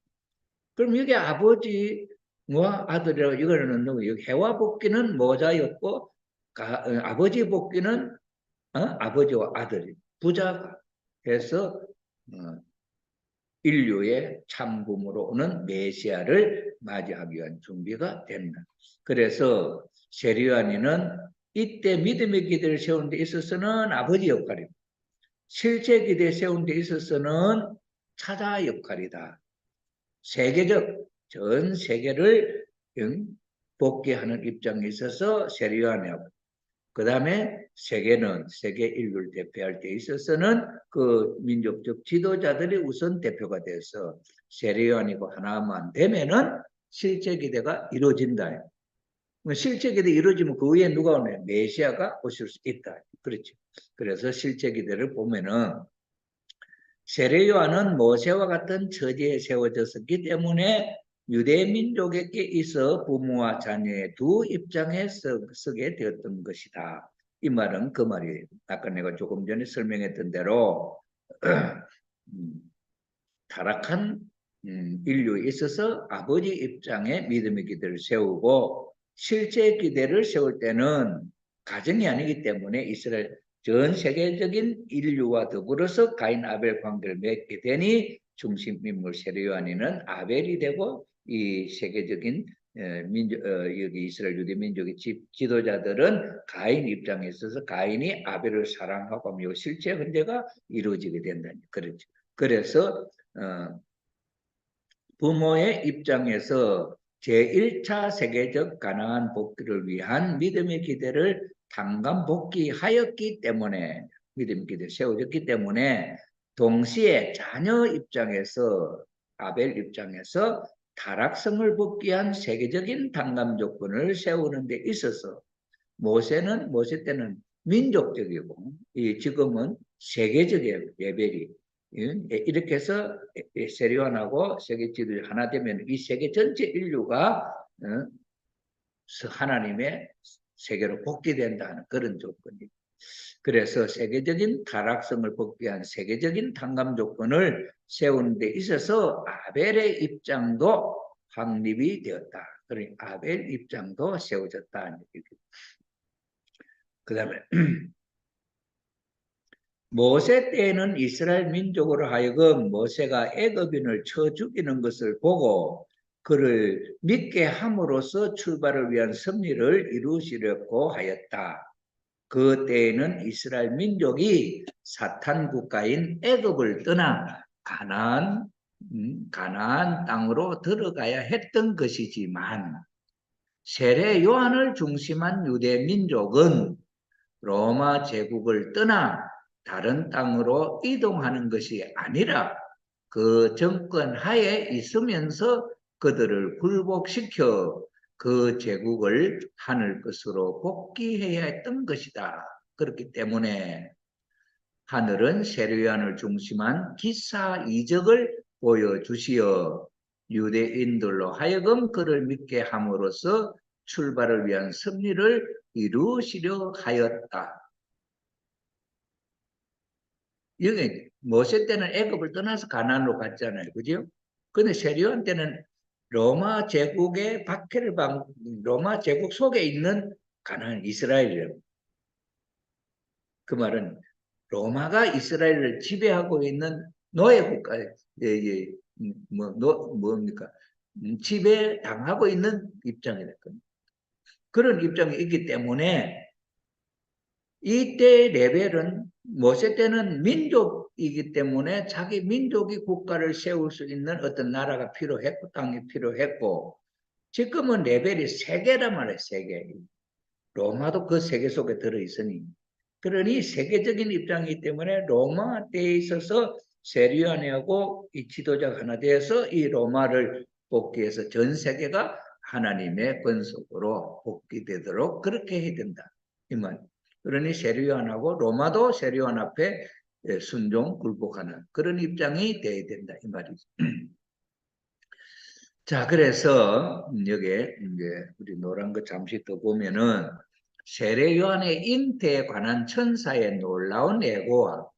그럼 여기 아버지와 아들이라고 이거는 여기 해와 복귀는 모자였고 아버지 복귀는 아버지와 아들이 부자가 해서 인류의 참부모로 오는 메시아를 맞이하기 위한 준비가 된다. 그래서 세례 요한이는 이때 믿음의 기대를 세우는 데 있어서는 아버지 역할이고 실제 기대 세우는 데 있어서는 찾아 역할이다. 전 세계를 복귀하는 입장에 있어서 세례 요한이하고 그 다음에 세계 인류를 대표할 때 있어서는 그 민족적 지도자들이 우선 대표가 돼서 세례 요한이고 하나만 되면은 실제 기대가 이루어진다. 실제 기대 이루어지면 그 위에 누가 오냐? 메시아가 오실 수 있다. 그렇죠. 그래서 실제 기대를 보면은 세례요한은 모세와 같은 처지에 세워졌었기 때문에 유대 민족에게 있어 부모와 자녀의 두 입장에 서게 되었던 것이다. 이 말은 그 말이에요. 아까 내가 조금 전에 설명했던 대로 타락한 인류에 있어서 아버지 입장에 믿음의 기대를 세우고 실제 기대를 세울 때는 가정이 아니기 때문에 이스라엘 전 세계적인 인류와 더불어서 가인 아벨 관계를 맺게 되니 중심 인물 세례요한이는 아벨이 되고 이 세계적인 여기 이스라엘 유대 민족의 지도자들은 가인 입장에 있어서 가인이 아벨을 사랑하고 하며 실제 현재가 이루어지게 된다니 그렇죠. 그래서 부모의 입장에서 제1차 세계적 가나안 복귀를 위한 믿음의 기대를 단감 복귀하였기 때문에 믿음의 기대를 세워졌기 때문에 동시에 자녀 입장에서 아벨 입장에서 타락성을 복귀한 세계적인 단감 조건을 세우는 데 있어서 모세 때는 민족적이고 지금은 세계적이에요. 레벨이. 이렇게 해서 세례요한하고 세계 지도자 하나 되면 이 세계 전체 인류가 하나님의 세계로 복귀된다는 그런 조건이에요. 그래서 세계적인 타락성을 복귀한 세계적인 단감 조건을 세우는 데 있어서 아벨의 입장도 확립이 되었다. 그러니까 아벨 입장도 세워졌다. 그 다음에 모세 때에는 이스라엘 민족으로 하여금 모세가 애굽인을 쳐 죽이는 것을 보고 그를 믿게 함으로써 출발을 위한 승리를 이루시려고 하였다. 그 때에는 이스라엘 민족이 사탄 국가인 애굽을 떠나 가나안 땅으로 들어가야 했던 것이지만 세례 요한을 중심한 유대 민족은 로마 제국을 떠나 다른 땅으로 이동하는 것이 아니라 그 정권 하에 있으면서 그들을 굴복시켜 그 제국을 하늘 것으로 복귀해야 했던 것이다. 그렇기 때문에 하늘은 세례요한을 중심한 기사 이적을 보여주시어 유대인들로 하여금 그를 믿게 함으로써 출발을 위한 승리를 이루시려 하였다. 여기 모세 때는 애굽을 떠나서 가나안으로 갔잖아요. 그죠? 근데 세례요한 때는 로마 제국의 박해를 로마 제국 속에 있는 가나안 이스라엘이에요. 그 말은 로마가 이스라엘을 지배하고 있는 노예 국가, 뭡니까? 지배당하고 있는 입장이랬거든요. 그런 입장이 있기 때문에 이때 레벨은 모세 때는 민족이기 때문에 자기 민족이 국가를 세울 수 있는 어떤 나라가 필요했고 땅이 필요했고 지금은 레벨이 세계란 말이에요. 세계. 로마도 그 세계 속에 들어있으니 그러니 세계적인 입장이기 때문에 로마 때에 있어서 세례요한하고 이 지도자가 하나 되어서 이 로마를 복귀해서 전 세계가 하나님의 권속으로 복귀되도록 그렇게 해야 된다. 이 말. 그러니 세례요한하고 로마도 세례요한 앞에 순종 굴복하는 그런 입장이 돼야 된다. 이 말이죠. 자, 그래서 여기에 이제 우리 노란 거 잠시 더 보면은 세례 요한의 잉태에 관한 천사의 놀라운 예고와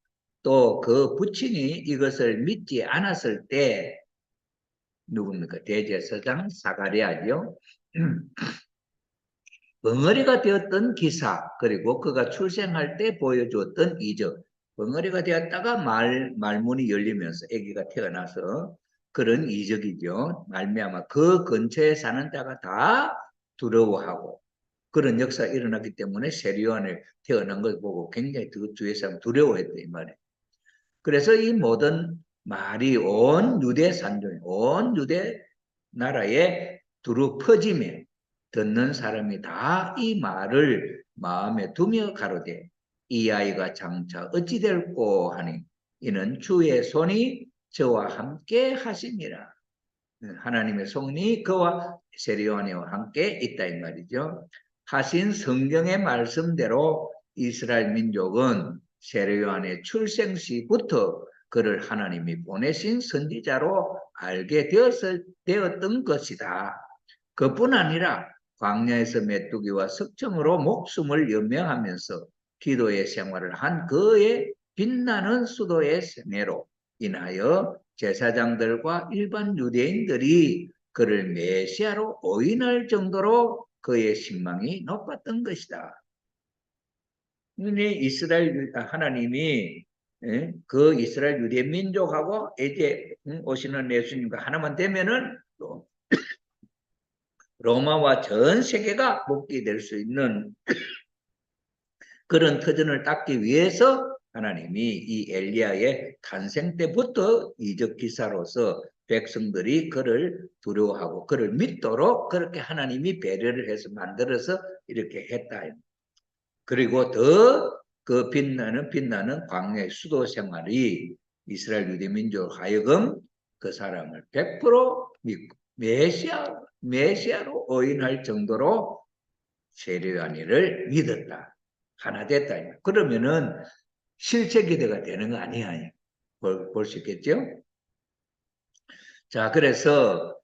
또 그 부친이 이것을 믿지 않았을 때 누굽니까? 대제사장 사가랴죠. 벙어리가 되었던 기사 그리고 그가 출생할 때 보여주었던 이적 벙어리가 되었다가 말문이 열리면서 아기가 태어나서 그런 이적이죠. 말미암아 그 근처에 사는 자가 다 두려워하고 그런 역사가 일어났기 때문에 세례요한을 태어난 걸 보고 굉장히 주위 사람 두려워했다 이 말이에요. 그래서 이 모든 말이 온 유대 산중, 온 유대 나라에 두루 퍼지며 듣는 사람이 다 이 말을 마음에 두며 가로되 이 아이가 장차 어찌 될꼬 하니 이는 주의 손이 저와 함께 하시니라. 하나님의 손이 그와 세례요한이와 함께 있다 이 말이죠. 하신 성경의 말씀대로 이스라엘 민족은 세례요한의 출생 시부터 그를 하나님이 보내신 선지자로 알게 되었던 것이다. 그뿐 아니라 광야에서 메뚜기와 석청으로 목숨을 연명하면서 기도의 생활을 한 그의 빛나는 수도의 생애로 인하여 제사장들과 일반 유대인들이 그를 메시아로 오인할 정도로 그의 신망이 높았던 것이다. 이스라엘 하나님이 그 이스라엘 유대 민족하고 이제 오시는 예수님과 하나만 되면은 또 로마와 전 세계가 복귀될 수 있는 그런 터전을 닦기 위해서 하나님이 이 엘리야의 탄생 때부터 이적 기사로서 백성들이 그를 두려워하고 그를 믿도록 그렇게 하나님이 배려를 해서 만들어서 이렇게 했다. 그리고 더 그 빛나는 광야의 수도 생활이 이스라엘 유대민족 하여금 그 사람을 100% 믿고 메시아로 오인할 정도로 세례요한을 믿었다. 하나 됐다. 그러면은 실체 기대가 되는 거 아니야. 볼 수 있겠죠? 자, 그래서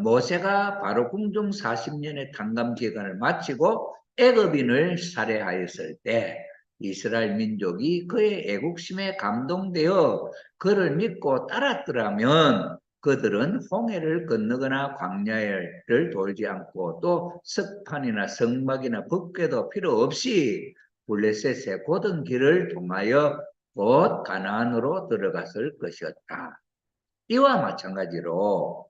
모세가 바로 궁중 40년의 탕감 기간을 마치고 애굽인을 살해하였을 때 이스라엘 민족이 그의 애국심에 감동되어 그를 믿고 따랐더라면 그들은 홍해를 건너거나 광야를 돌지 않고 또 석판이나 성막이나 법궤도 필요 없이 블레셋의 고든 길을 통하여 곧 가나안으로 들어갔을 것이었다. 이와 마찬가지로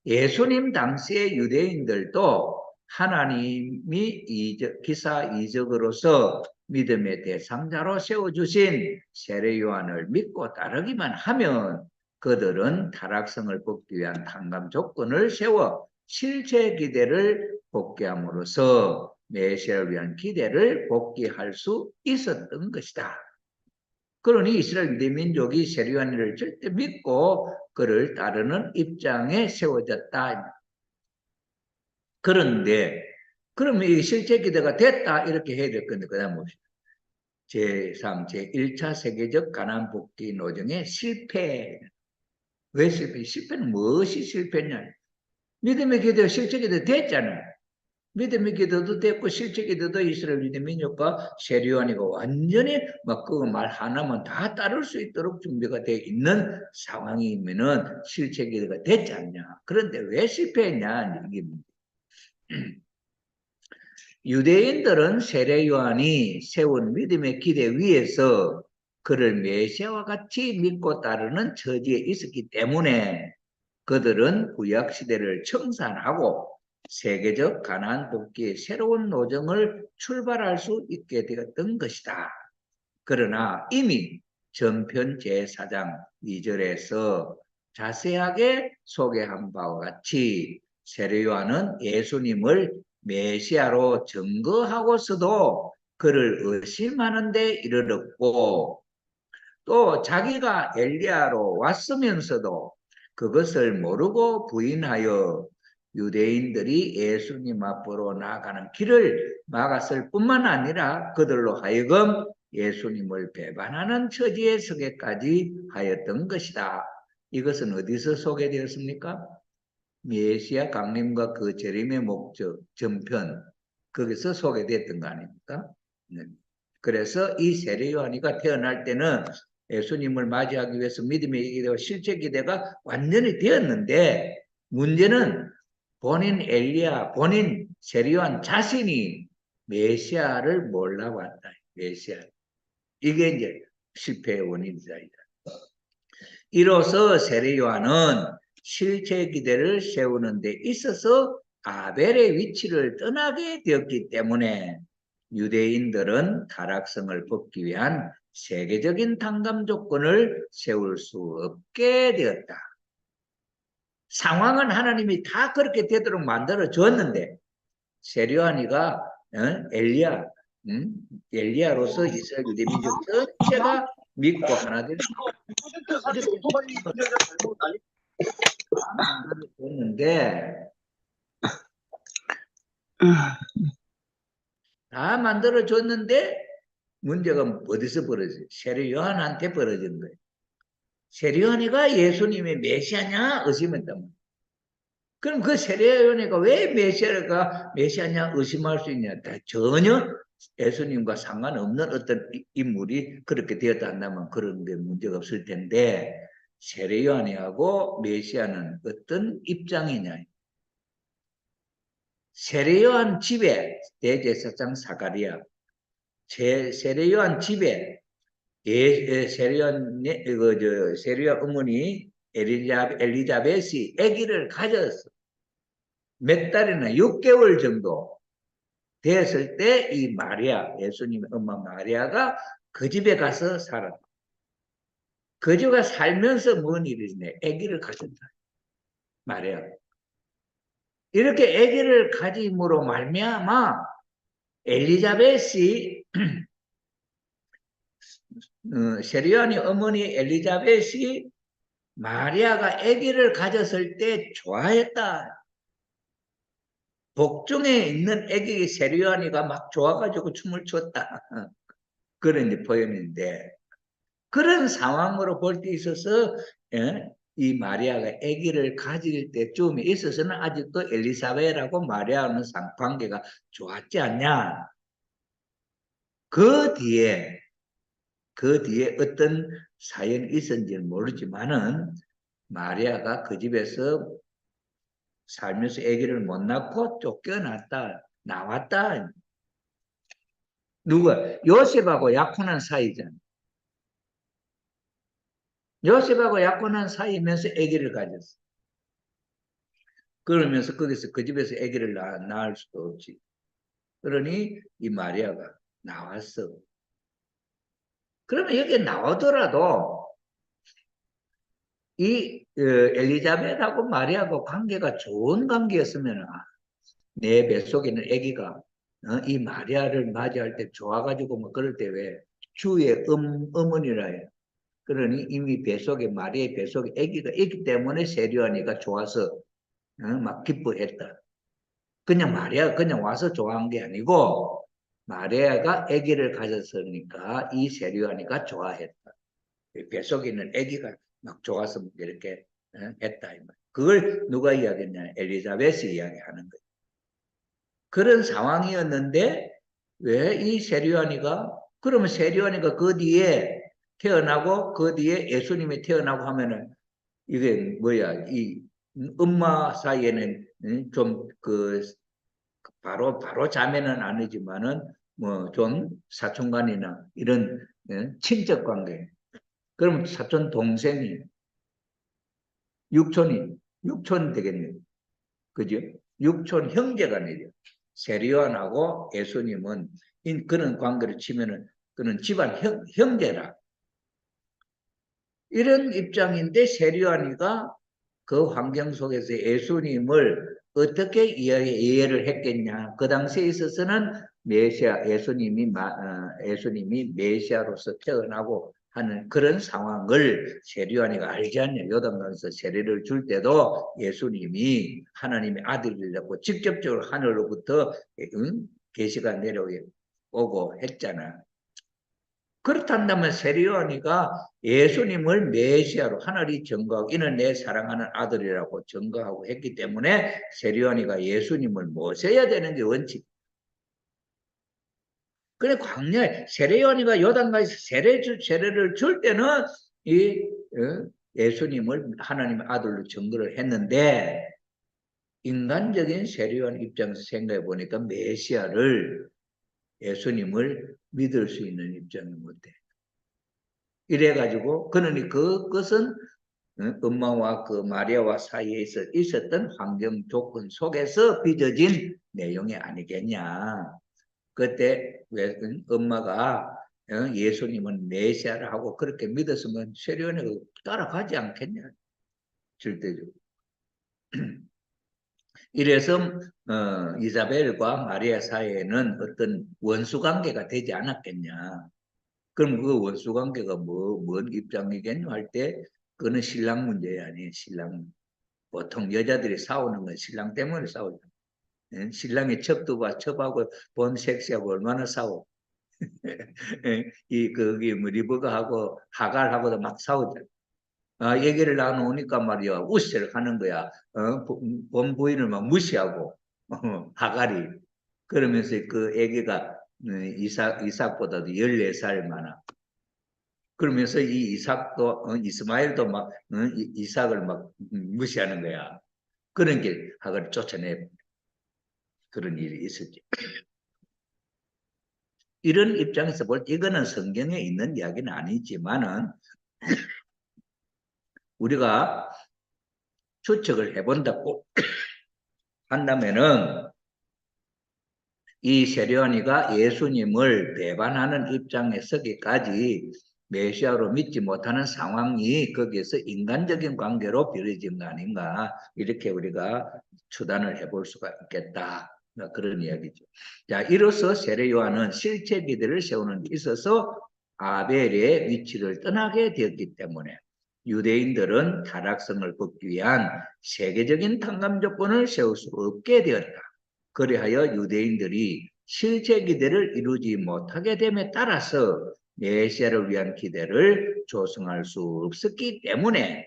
예수님 당시의 유대인들도 하나님이 기사 이적으로서 믿음의 대상자로 세워주신 세례 요한을 믿고 따르기만 하면 그들은 타락성을 벗기 위한 탕감 조건을 세워 실제 기대를 복귀함으로써 메시아를 위한 기대를 복귀할 수 있었던 것이다. 그러니 이스라엘 유대민족이 세례 요한을 절대 믿고 그를 따르는 입장에 세워졌다. 그런데 그러면 이 실제 기대가 됐다 이렇게 해야 될 건데 그 다음 봅시다. 제3, 제1차 세계적 가나안 복귀 노정의 실패. 왜 실패? 실패는 무엇이 실패냐? 믿음의 기대가 실제 기대 됐잖아요. 믿음의 기도도 됐고 실제 기도도 이스라엘 유대 민족과 세례 요한이가 완전히 막 그 말 하나만 다 따를 수 있도록 준비가 되어 있는 상황이면은 실제 기도가 됐지 않냐. 그런데 왜 실패했냐 이게 유대인들은 세례 요한이 세운 믿음의 기대 위에서 그를 메시아와 같이 믿고 따르는 처지에 있었기 때문에 그들은 구약 시대를 청산하고 세계적 가나안 복귀의 새로운 노정을 출발할 수 있게 되었던 것이다. 그러나 이미 전편 제4장 2절에서 자세하게 소개한 바와 같이 세례 요한은 예수님을 메시아로 증거하고서도 그를 의심하는 데 이르렀고 또 자기가 엘리야로 왔으면서도 그것을 모르고 부인하여 유대인들이 예수님 앞으로 나아가는 길을 막았을 뿐만 아니라 그들로 하여금 예수님을 배반하는 처지에 서게까지 하였던 것이다. 이것은 어디서 소개되었습니까? 메시아 강림과 그 재림의 목적 전편 거기서 소개됐던 거 아닙니까? 그래서 이 세례 요한이가 태어날 때는 예수님을 맞이하기 위해서 믿음의 기대와 실제 기대가 완전히 되었는데 문제는 본인 엘리야, 본인 세례 요한 자신이 메시아를 몰라왔다. 메시아. 이게 이제 실패의 원인이다. 이로써 세례 요한은 실제 기대를 세우는 데 있어서 아벨의 위치를 떠나게 되었기 때문에 유대인들은 타락성을 벗기 위한 세계적인 탕감 조건을 세울 수 없게 되었다. 상황은 하나님이 다 그렇게 되도록 만들어 줬는데 세례 요한이가 엘리야로서 이스라엘 유대민족 전체가 믿고 하나 될 수 있는데 다 만들어줬는데 문제가 어디서 벌어져요? 세례 요한한테 벌어진 거예요. 세례요한이가 예수님의 메시아냐 의심했단. 그럼 그 세례요한이가 왜 메시아냐 의심할 수 있냐? 전혀 예수님과 상관없는 어떤 인물이 그렇게 되었다 한다면 그런 게 문제가 없을 텐데, 세례요한이하고 메시아는 어떤 입장이냐? 세례요한 집에 대제사장 사가랴, 세례요한 집에 세례요한 세례요한 어머니 엘리자벳이 아기를 가졌어. 몇 달이나 6개월 정도 되었을 때 이 마리아, 예수님의 엄마 마리아가 그 집에 가서 살았다. 그 집에 살면서 뭔 일이 있네. 아기를 가졌다. 마리아. 이렇게 아기를 가짐으로 말미암아 엘리자벳이 세례요한의 어머니 엘리자벳이 마리아가 아기를 가졌을 때 좋아했다. 복중에 있는 아기 세례요한이가 막 좋아가지고 춤을 췄다. 그런 표현인데, 그런 상황으로 볼 때 있어서 이 마리아가 아기를 가질 때쯤에 있어서는 아직도 엘리사벳하고 마리아는 관계가 좋았지 않냐. 그 뒤에 어떤 사연이 있었는지는 모르지만은 마리아가 그 집에서 살면서 아기를 못 낳고 쫓겨났다. 나왔다. 누가? 요셉하고 약혼한 사이잖아. 요셉하고 약혼한 사이면서 아기를 가졌어. 그러면서 거기서 그 집에서 아기를 낳을 수도 없지. 그러니 이 마리아가 나왔어. 그러면 여기 나오더라도 이 엘리자벳하고 마리아하고 관계가 좋은 관계였으면 내 뱃속에 있는 아기가 이 마리아를 맞이할 때 좋아가지고 뭐 그럴 때 왜 주의 어머니라 해요. 그러니 이미 뱃속에 마리아의 뱃속에 아기가 있기 때문에 세례요한이가 좋아서 막 기뻐했다. 그냥 마리아가 그냥 와서 좋아한 게 아니고 마리아가 아기를 가졌으니까 이 세례요한이가 좋아했다. 뱃속에 있는 아기가 막 좋아서 이렇게 했다. 그걸 누가 이야기했냐? 엘리자벳이 이야기하는 거예요. 그런 상황이었는데 왜 이 세례요한이가, 그러면 세례요한이가 그 뒤에 태어나고 그 뒤에 예수님이 태어나고 하면은 이게 뭐야? 이 엄마 사이에는 좀 바로 자매는 아니지만은 뭐 좀 사촌간이나 이런 친척 관계. 그러면 사촌 동생이 육촌 되겠네요. 그죠? 육촌 형제간이죠. 세례요한하고 예수님은 그런 관계를 치면은 그는 집안 형제라. 이런 입장인데 세례요한이가 그 환경 속에서 예수님을 어떻게 이해를 했겠냐? 그 당시에 있어서는 메시아, 예수님이 메시아로서 태어나고 하는 그런 상황을 세례요한이가 알지 않냐? 요단강에서 세례를 줄 때도 예수님이 하나님의 아들이라고 직접적으로 하늘로부터 계시가 내려오고 했잖아. 그렇단다면 세례요한이가 예수님을 메시아로 하늘이 증거하고 이는 내 사랑하는 아들이라고 증거하고 했기 때문에 세례요한이가 예수님을 모셔야 되는 게 원칙. 그래 광야에 세례요한이가 요단강에서 세례를 줄 때는 이 예수님을 하나님의 아들로 증거를 했는데, 인간적인 세례요한 입장에서 생각해 보니까 메시아를, 예수님을 믿을 수 있는 입장이 못돼. 이래가지고 그러니 그것은 엄마와 그 마리아와 사이에 있었던 환경 조건 속에서 빚어진 내용이 아니겠냐. 그때 왜 엄마가 예수님은 메시아를 하고 그렇게 믿었으면 세례요한이 따라가지 않겠냐. 절대적으로. 이래서 이사벨과 마리아 사이에는 어떤 원수 관계가 되지 않았겠냐. 그럼 그 원수 관계가 뭔 입장이겠냐 할 때, 그거는 신랑 문제 아니에요. 신랑. 보통 여자들이 싸우는 건 신랑 때문에 싸우죠. 신랑이 첩하고 본 섹시하고 얼마나 싸워. 거기 리브가하고 하갈하고도 막 싸우죠. 얘기를 나누니까 말이야, 우스를 하는 거야. 본 부인을 막 무시하고, 하갈이. 그러면서 그 애기가 이삭보다도 14살 많아. 그러면서 이 이삭도, 이스마엘도 막, 이삭을 막 무시하는 거야. 그런 게 하갈이 쫓아내 그런 일이 있었지. 이런 입장에서 볼 때 이거는 성경에 있는 이야기는 아니지만은 우리가 추측을 해본다고 한다면은 이 세례요한이가 예수님을 배반하는 입장에 서기까지 메시아로 믿지 못하는 상황이 거기에서 인간적인 관계로 벌어진 거 아닌가 이렇게 우리가 추단을 해볼 수가 있겠다. 그런 이야기죠. 자, 이로써 세례요한은 실체 기대를 세우는 데 있어서 아벨의 위치를 떠나게 되었기 때문에 유대인들은 타락성을 벗기 위한 세계적인 탕감 조건을 세울 수 없게 되었다. 그리하여 유대인들이 실제 기대를 이루지 못하게 됨에 따라서 메시아를 위한 기대를 조성할 수 없었기 때문에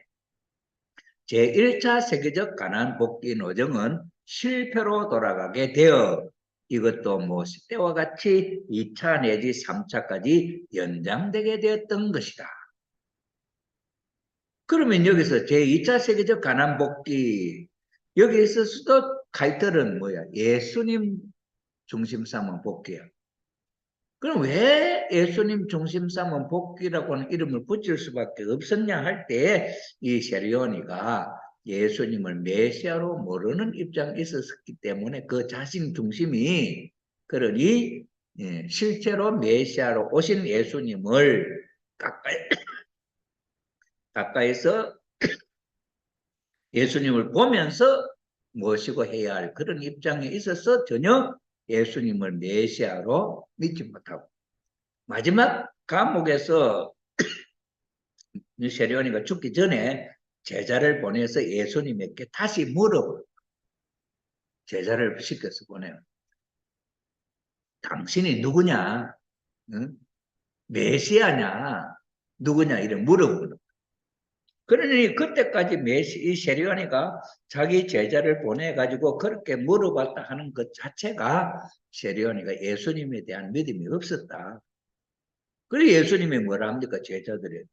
제1차 세계적 가나안 복귀 노정은 실패로 돌아가게 되어 이것도 뭐 때와 같이 2차 내지 3차까지 연장되게 되었던 것이다. 그러면 여기서 제2차 세계적 가나안 복귀 여기 있어서도 타이틀은 뭐야? 예수님 중심 삼은 복귀야. 그럼 왜 예수님 중심 삼은 복귀라고 하는 이름을 붙일 수밖에 없었냐 할 때 이 세리오니가 예수님을 메시아로 모르는 입장에 있었기 때문에 그 자신 중심이 그러니 실제로 메시아로 오신 예수님을 가까이서 예수님을 보면서 모시고 해야 할 그런 입장에 있어서 전혀 예수님을 메시아로 믿지 못하고 마지막 감옥에서 세례요한이가 죽기 전에 제자를 보내서 예수님에게 다시 물어보고 제자를 시켜서 보내요. 당신이 누구냐? 응? 메시아냐? 누구냐? 이렇게 물어보는. 그러니 그때까지 이 세례요한이가 자기 제자를 보내가지고 그렇게 물어봤다 하는 것 자체가 세례요한이가 예수님에 대한 믿음이 없었다. 그래 예수님이 뭐라 합니까? 제자들이.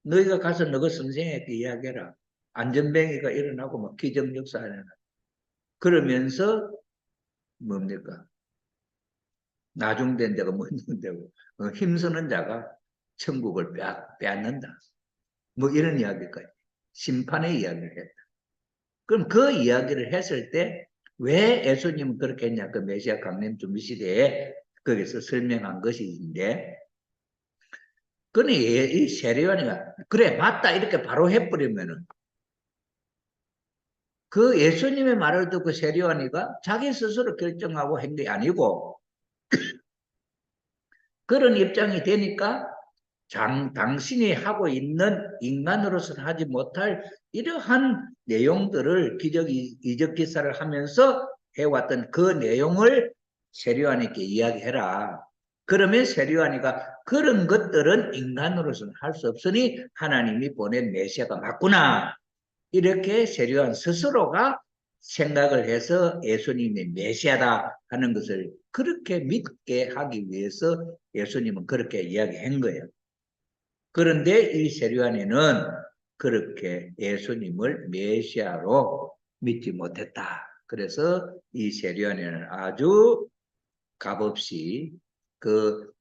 너희가 가서 너희 선생에게 이야기해라. 안전뱅이가 일어나고 막 기적역사하는 그러면서 뭡니까? 나중된 자가 묻는 데고 힘쓰는 자가 천국을 빼앗는다. 뭐 이런 이야기까지 심판의 이야기를 했다. 그럼 그 이야기를 했을 때 왜 예수님은 그렇게 했냐? 그 메시아 강림 준비 시대에 거기서 설명한 것인데 그러니 이 세례요한이가 그래 맞다 이렇게 바로 해버리면은 그 예수님의 말을 듣고 세례요한이가 자기 스스로 결정하고 한 게 아니고 그런 입장이 되니까 당신이 하고 있는 인간으로서는 하지 못할 이러한 내용들을 이적 기사를 하면서 해왔던 그 내용을 세례요한에게 이야기해라. 그러면 세례요한이가 그런 것들은 인간으로서는 할 수 없으니 하나님이 보낸 메시아가 맞구나. 이렇게 세례요한 스스로가 생각을 해서 예수님이 메시아다 하는 것을 그렇게 믿게 하기 위해서 예수님은 그렇게 이야기한 거예요. 그런데 이 세례요한에는 그렇게 예수님을 메시아로 믿지 못했다. 그래서 이 세례요한에는 아주 값없이 그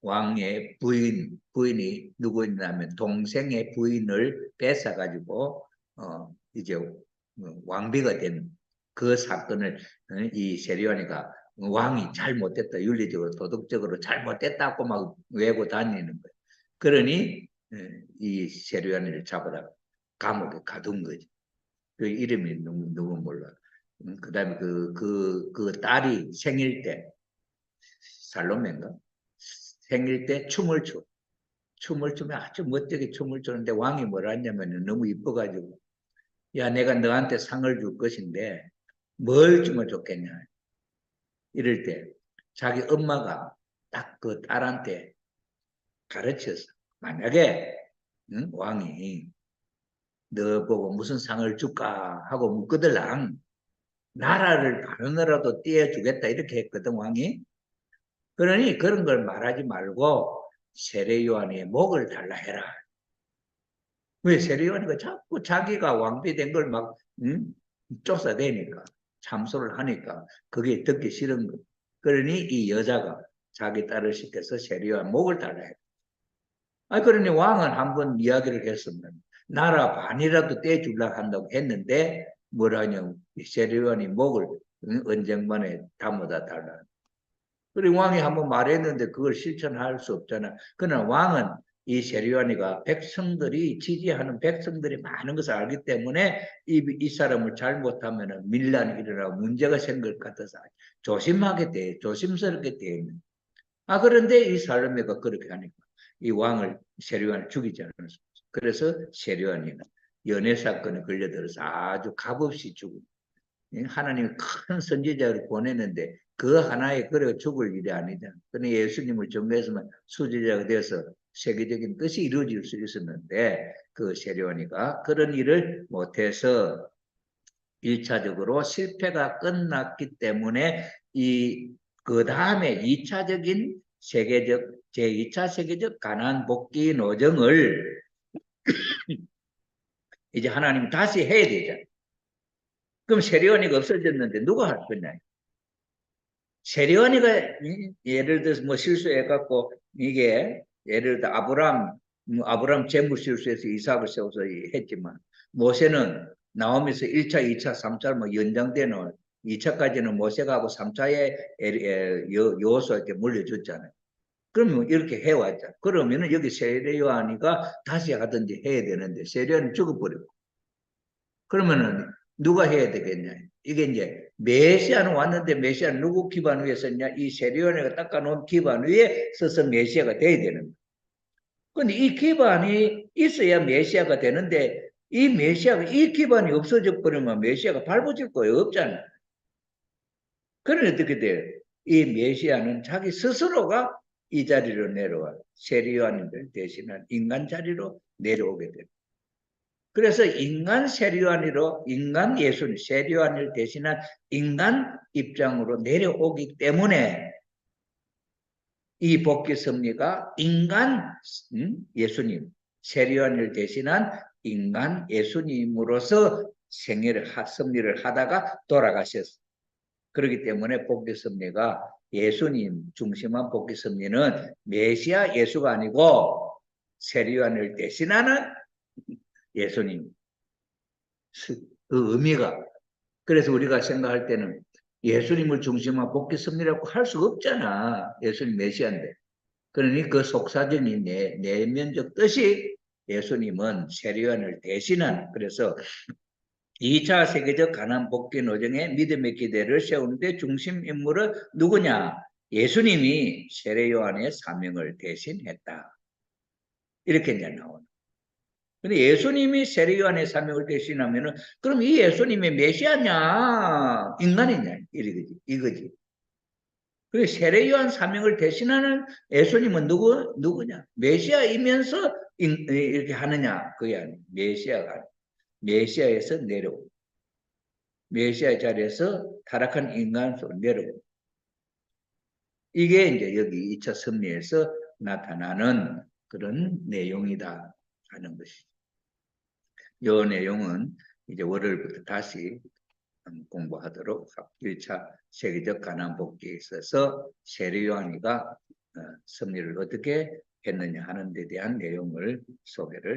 왕의 부인이 누구냐면 동생의 부인을 뺏어가지고 이제 왕비가 된 그 사건을 이 세례요한이가 왕이 잘못됐다 윤리적으로 도덕적으로 잘못됐다고 막 외고 다니는 거예요. 그러니 이 세례요한이를 잡아다 감옥에 가둔 거지. 그 이름이 누구 몰라. 그다음에 그 딸이 생일 때 살로메인가 생일 때 춤을 추면 아주 멋지게 춤을 추는데 왕이 뭐라 했냐면 너무 이뻐가지고 야 내가 너한테 상을 줄 것인데 뭘 주면 좋겠냐 이럴 때 자기 엄마가 딱 그 딸한테 가르쳤어. 만약에 응? 왕이 너 보고 무슨 상을 줄까 하고 묻거들랑 나라를 다른 나라도 띄워주겠다 이렇게 했거든 왕이. 그러니 그런 걸 말하지 말고 세례 요한의 목을 달라 해라. 왜 세례 요한이가 자꾸 자기가 왕비 된 걸 막 쫓아대니까 참소를 하니까 그게 듣기 싫은 거. 그러니 이 여자가 자기 딸을 시켜서 세례 요한 목을 달라 해. 그러니 왕은 한번 이야기를 했으면 나라 반이라도 떼주려고 한다고 했는데 뭐라냐면 세례 요한이 목을 언쟁만에 담아다 달라. 그리고 왕이 한번 말했는데 그걸 실천할 수 없잖아. 그러나 왕은 이 세리완이가 백성들이 지지하는 백성들이 많은 것을 알기 때문에 이 사람을 잘못하면 밀란이 일어나고 문제가 생길 것 같아서 조심하게 돼, 조심스럽게 돼 있는. 그런데 이 살로메가 그렇게 하니까 이 왕을 세리완을 죽이지 않았어. 그래서 세리완이는 연애 사건에 걸려들어서 아주 값없이 죽은. 하나님이 큰 선지자를 보냈는데 그 하나에 그래 죽을 일이 아니다. 그러니 예수님을 전개했으면 수지자가 되어서 세계적인 뜻이 이루어질 수 있었는데 그 세례요한이가 그런 일을 못해서 1차적으로 실패가 끝났기 때문에 그 다음에 2차적인 세계적 제2차 세계적 가나안 복귀 노정을 이제 하나님이 다시 해야 되잖아. 그럼 세례요한이가 없어졌는데 누가 할 거냐? 세례요한이가 예를 들어서 뭐 실수해갖고 이게 예를 들어 아브람 재물 실수해서 이삭을 세워서 했지만 모세는 나오면서 1차, 2차, 3차 뭐 연장되는 2차까지는 모세가 하고 3차에 여호수아에게 물려줬잖아요. 그러면 이렇게 해왔잖아. 그러면은 여기 세례요한이가 다시 하든지 해야 되는데 세례요한이 죽어버리고 그러면은 누가 해야 되겠냐? 이게 이제 메시아는 왔는데 메시아는 누구 기반 위에 섰냐? 이 세례요한이가 닦아놓은 기반 위에 서서 메시아가 돼야 되는 거야. 근데 이 기반이 있어야 메시아가 되는데 이 메시아가 이 기반이 없어져 버리면 메시아가 밟아질 거예요. 없잖아. 그러니 어떻게 돼요? 이 메시아는 자기 스스로가 이 자리로 내려와 세례요한을 대신한 인간 자리로 내려오게 돼요. 그래서 인간 세례요한으로 인간 예수님 세례요한을 대신한 인간 입장으로 내려오기 때문에 이 복귀 섭리가 인간 예수님 세례요한을 대신한 인간 예수님으로서 섭리를 하다가 돌아가셨어요. 그렇기 때문에 복귀 섭리가 예수님 중심한 복귀 섭리는 메시아 예수가 아니고 세례요한을 대신하는 예수님 그 의미가 그래서 우리가 생각할 때는 예수님을 중심한 복귀 섭리라고 할 수가 없잖아. 예수님 메시아인데. 그러니 그 속사적인 내면적 뜻이 예수님은 세례요한을 대신한 그래서 2차 세계적 가나안 복귀 노정의 믿음의 기대를 세우는데 중심 인물은 누구냐? 예수님이 세례요한의 사명을 대신했다. 이렇게 이제 나오는. 근데 예수님이 세례요한의 사명을 대신하면은 그럼 이 예수님이 메시아냐 인간이냐 이거지. 그 세례요한 사명을 대신하는 예수님은 누구냐? 메시아이면서 이렇게 하느냐 그게 아니에요. 메시아가 메시아에서 내려오고 메시아 자리에서 타락한 인간으로 내려오고 이게 이제 여기 2차 섭리에서 나타나는 그런 내용이다 하는 것이죠. 이 내용은 이제 월요일부터 다시 공부하도록 1차 세계적 가나안 복귀에 있어서 세례요한이가 섭리를 어떻게 했느냐 하는 데 대한 내용을 소개를